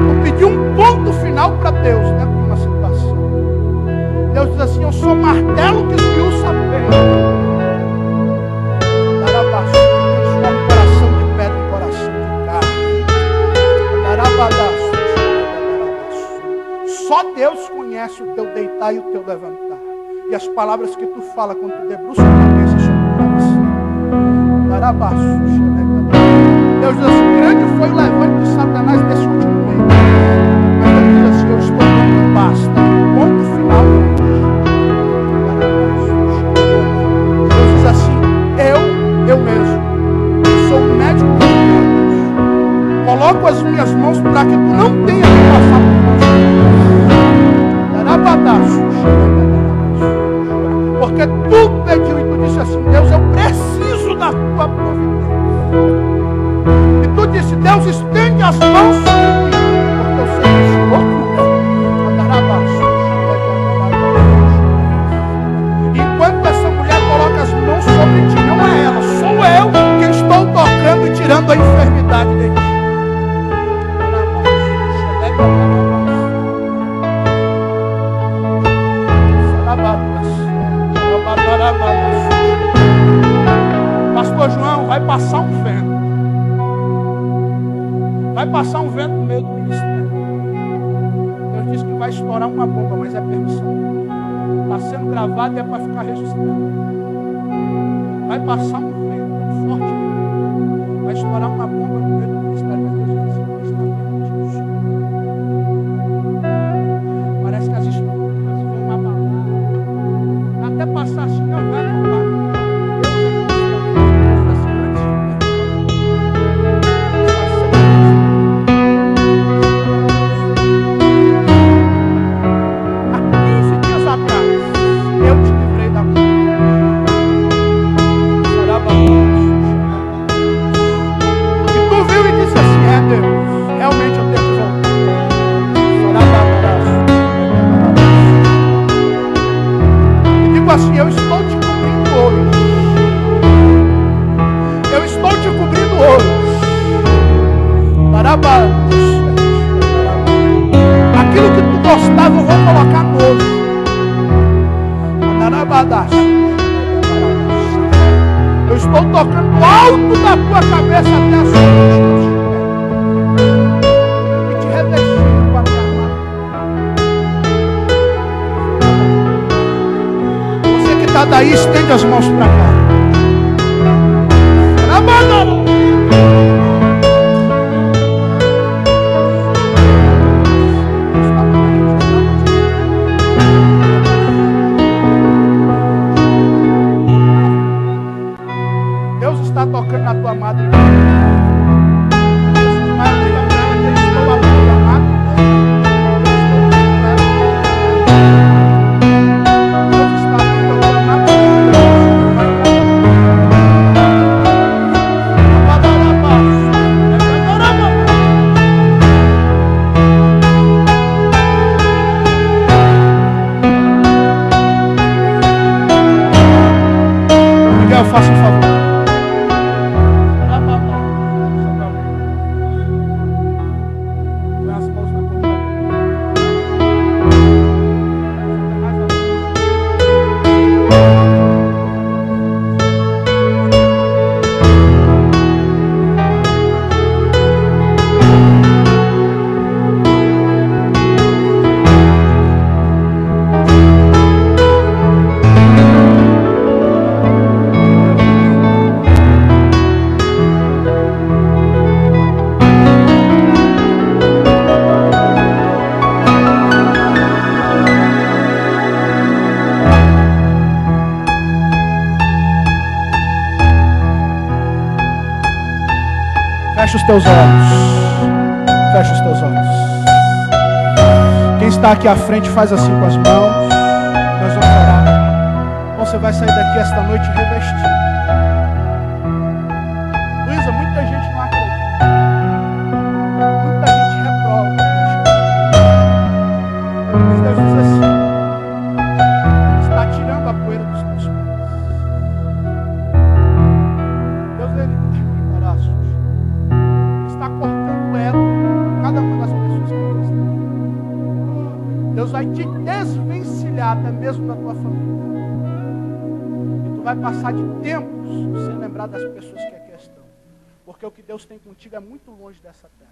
Eu pedi um ponto final para Deus dentro de uma situação. Deus diz assim: eu sou martelo que esmiuça a pedra. Transforma o coração de pedra em coração de carne. Só Deus conhece o teu deitar e o teu levantar. E as palavras que tu fala quando tu debruça a cabeça sobre o travesseiro. Deus diz assim: grande foi o levante de Satanás nesse último mês. Mas Deus diz assim: eu estou dando basta. Ponto final. Deus diz assim: eu mesmo sou o médico dos médicos. Coloco as minhas mãos para que tu não tenha que passar por nós. Porque tu pediu e tu disse assim: Deus, eu preciso da tua providência. E tu disse: Deus, estende as mãos sobre mim, porque eu sei que o Senhor cura. Enquanto essa mulher coloca as mãos sobre ti, não é ela, sou eu que estou tocando e tirando a enfermidade de ti. Pastor João, vai passar um vento. Vai passar um vento no meio do ministério. Deus disse que vai estourar uma bomba, mas é permissão. Está sendo gravado e é para ficar registrado. Vai passar um vento forte. Vai estourar uma bomba no meio do ministério, mas Deus disse que está permitido. Parece que as estruturas vão abalar. Até passar assim, não vai acabar. Assim, eu estou te cobrindo hoje. Eu estou te cobrindo hoje. Aquilo que tu gostava eu vou colocar novo. Eu estou tocando alto da tua cabeça até a sua e te revestindo com a minha mão. Tá daí, estende as mãos para cá. Deus está tocando na tua madre. Faça um favor. Põe as mãos na coluna. Fecha os teus olhos. Fecha os teus olhos. Quem está aqui à frente faz assim com as mãos. Nós vamos orar. Você vai sair daqui esta noite revestido. Luísa, muita gente não acredita. Muita gente reprova. Mas Deus diz assim: está tirando a poeira dos teus pés. vai te desvencilhar até mesmo da tua família. E tu vai passar de tempos sem lembrar das pessoas que aqui estão. Porque o que Deus tem contigo é muito longe dessa terra.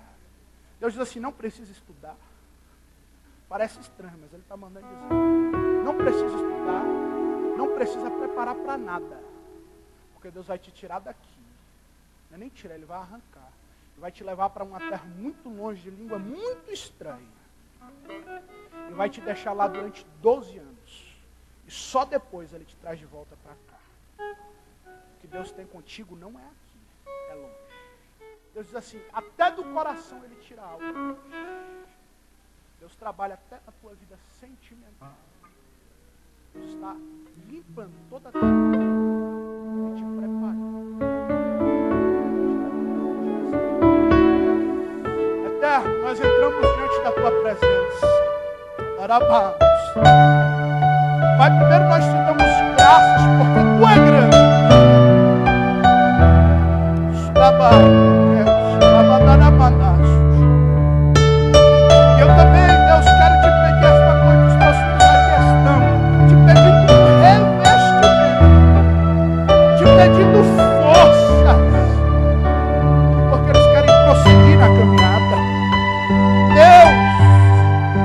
Deus diz assim, não precisa estudar. Parece estranho, mas Ele está mandando dizer. Não precisa estudar, não precisa preparar para nada. Porque Deus vai te tirar daqui. Não é nem tirar, Ele vai arrancar. Ele vai te levar para uma terra muito longe, de língua muito estranha. E vai te deixar lá durante 12 anos. E só depois Ele te traz de volta para cá. O que Deus tem contigo não é aqui, é longe. Deus diz assim, até do coração Ele tira algo. Deus trabalha até na tua vida sentimental. Deus está limpando toda a tua vida e te preparando. Eterno, nós entramos diante da tua presença. Arabás. Pai, primeiro nós te damos graças porque tu é grande. E eu também, Deus, quero te pedir esta noite, os teus filhos aqui estão, te pedindo revestimento, te pedindo forças, porque eles querem prosseguir na caminhada. Deus,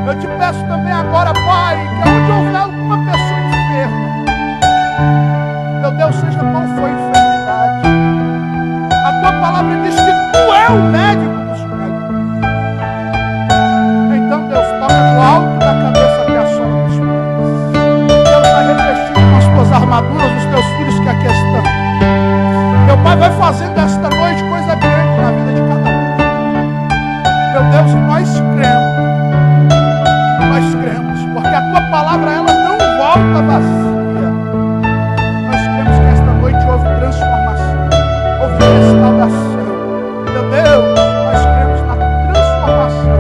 eu te peço também agora, Pai, que onde houver alguma pessoa enferma, meu Deus, seja qual for a enfermidade, a tua palavra diz que tu é o médico dos médicos. Então, Deus, toca do alto da cabeça até a sola dos pés. Deus vai revestindo com as tuas armaduras os teus filhos que aqui estão. Meu Pai vai fazendo esta noite coisa grande na vida de cada um. Meu Deus, nós cremos, porque a tua palavra ela não volta vazia. Nós cremos que esta noite houve transformação, houve restauração. Meu Deus, nós cremos na transformação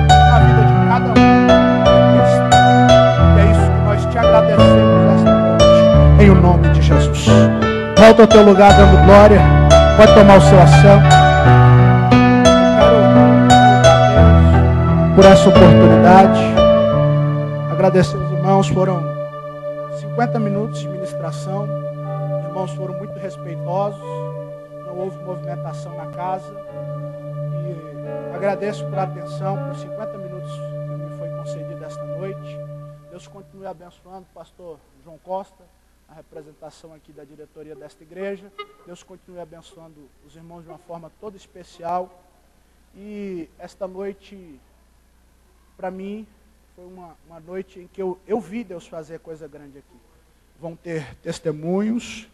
na vida de cada um. E é isso que nós te agradecemos esta noite, em o nome de Jesus. Volta ao teu lugar dando glória, pode tomar o seu assento. Quero louvar a Deus por essa oportunidade. Agradecer os irmãos, foram 50 minutos de ministração. Os irmãos foram muito respeitosos. Não houve movimentação na casa. E agradeço por atenção, por 50 minutos que me foi concedido esta noite. Deus continue abençoando o pastor João Costa, a representação aqui da diretoria desta igreja. Deus continue abençoando os irmãos de uma forma toda especial. E esta noite, para mim, foi uma noite em que eu vi Deus fazer coisa grande aqui. Vão ter testemunhos.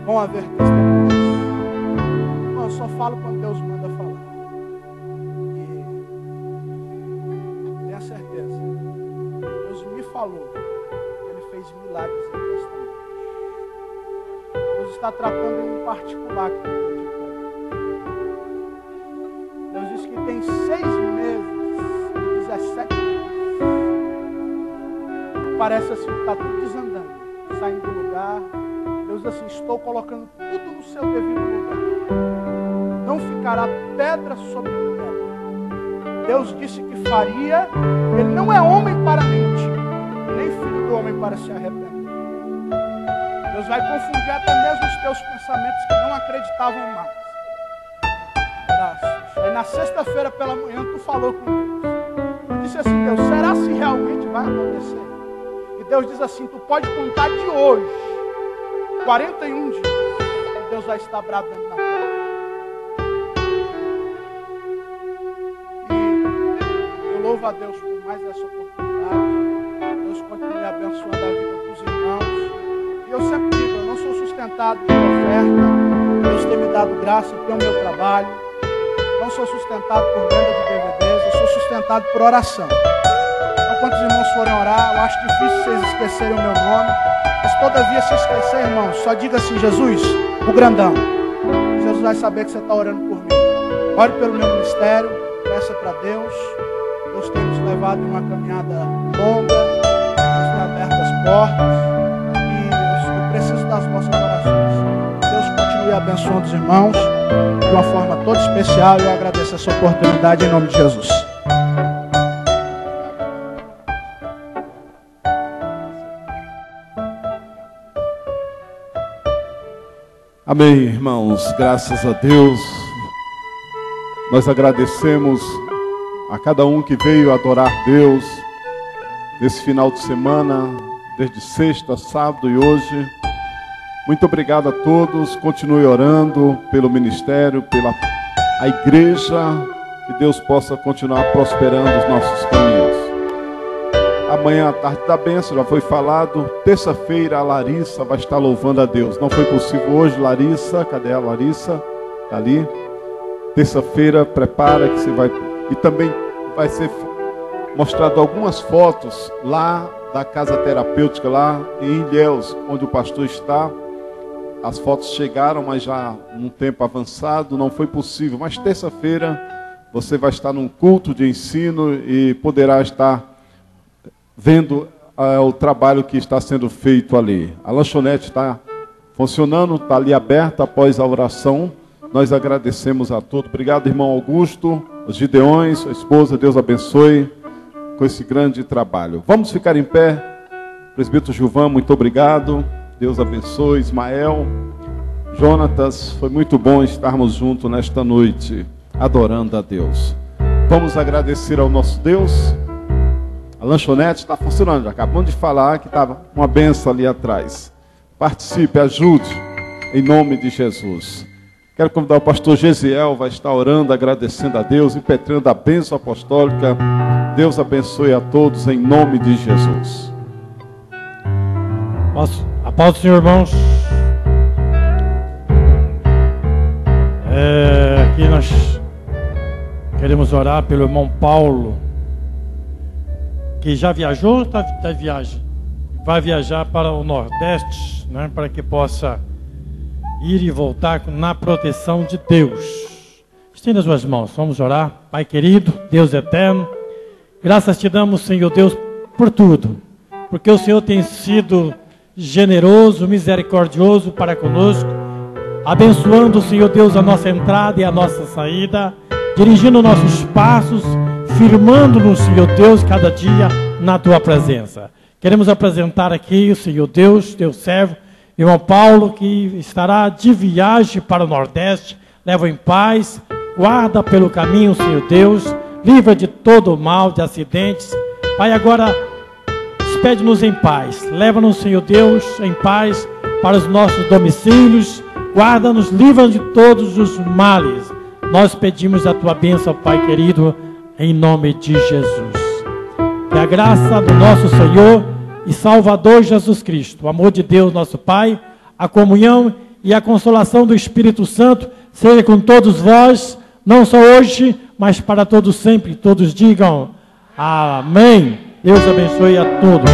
Vão haver testemunhos. Eu só falo quando Deus manda falar. E tenha certeza, Deus me falou que Ele fez milagres aqui esta noite. Deus está tratando em particular com o Deus disse que tem 6 meses e 17 meses. Parece assim, está tudo desandando, saindo do lugar. Deus diz assim, estou colocando tudo no seu devido lugar. Não ficará pedra sobre pedra. Deus disse que faria. Ele não é homem para mentir, nem filho do homem para se arrepender. Deus vai confundir até mesmo os teus pensamentos que não acreditavam mais. Graças. Aí na sexta-feira pela manhã tu falou com Deus. Tu disse assim, Deus, será se realmente vai acontecer? E Deus diz assim, tu pode contar de hoje 41 dias, e Deus vai estar bradando na terra. E eu louvo a Deus por mais essa oportunidade. Deus Deus continue abençoando a vida dos irmãos. E eu sempre digo, eu não sou sustentado por oferta. Deus tem me dado graça pelo meu trabalho. Não sou sustentado por venda de DVDs, eu sou sustentado por oração. Então, quando os irmãos forem orar, eu acho difícil vocês esquecerem o meu nome. Mas todavia, se esquecer, irmãos, só diga assim: Jesus, o grandão. Jesus vai saber que você está orando por mim. Ore pelo meu ministério, peça para Deus. Deus tem nos levado em uma caminhada longa, Deus tem aberto as portas. E eu preciso das vossas orações. Deus continue abençoando os irmãos de uma forma toda especial. E eu agradeço essa oportunidade em nome de Jesus. Amém, irmãos, graças a Deus. Nós agradecemos a cada um que veio adorar Deus nesse final de semana, desde sexta, sábado e hoje. Muito obrigado a todos. Continue orando pelo ministério, pela igreja, que Deus possa continuar prosperando os nossos caminhos. Amanhã à tarde da bênção, já foi falado. Terça-feira a Larissa vai estar louvando a Deus. Não foi possível hoje, Larissa. Cadê a Larissa? Está ali. Terça-feira, prepara que você vai... E também vai ser mostrado algumas fotos lá da casa terapêutica, lá em Ilhéus, onde o pastor está. As fotos chegaram, mas já num tempo avançado, não foi possível. Mas terça-feira você vai estar num culto de ensino e poderá estar vendo o trabalho que está sendo feito ali. A lanchonete está funcionando, está ali aberta após a oração. Nós agradecemos a todos. Obrigado, irmão Augusto, os Gideões, sua esposa, Deus abençoe com esse grande trabalho. Vamos ficar em pé. Presbítero Gilvan, muito obrigado. Deus abençoe. Ismael, Jonatas, foi muito bom estarmos juntos nesta noite, adorando a Deus. Vamos agradecer ao nosso Deus. A lanchonete está funcionando, acabamos de falar que estava uma benção ali atrás. Participe, ajude, em nome de Jesus. Quero convidar o pastor Gesiel, vai estar orando, agradecendo a Deus, impetrando a bênção apostólica. Deus abençoe a todos, em nome de Jesus. A paz do Senhor, irmãos. Aqui nós queremos orar pelo irmão Paulo, que já viajou, está de viagem. Vai viajar para o Nordeste, né, para que possa ir e voltar na proteção de Deus. Estenda as suas mãos, vamos orar. Pai querido, Deus eterno, graças te damos, Senhor Deus, por tudo, porque o Senhor tem sido generoso, misericordioso para conosco, abençoando, Senhor Deus, a nossa entrada e a nossa saída, dirigindo nossos passos, firmando-nos, Senhor Deus, cada dia na tua presença. Queremos apresentar aqui o Senhor Deus, teu servo, irmão Paulo, que estará de viagem para o Nordeste. Leva em paz, guarda pelo caminho, Senhor Deus, livra de todo o mal, de acidentes. Pai, agora despede-nos em paz, leva-nos, Senhor Deus, em paz para os nossos domicílios, guarda-nos, livra de todos os males. Nós pedimos a tua bênção, Pai querido, em nome de Jesus. Que a graça do nosso Senhor e Salvador Jesus Cristo, o amor de Deus nosso Pai, a comunhão e a consolação do Espírito Santo seja com todos vós, não só hoje, mas para todos sempre. Todos digam amém. Deus abençoe a todos.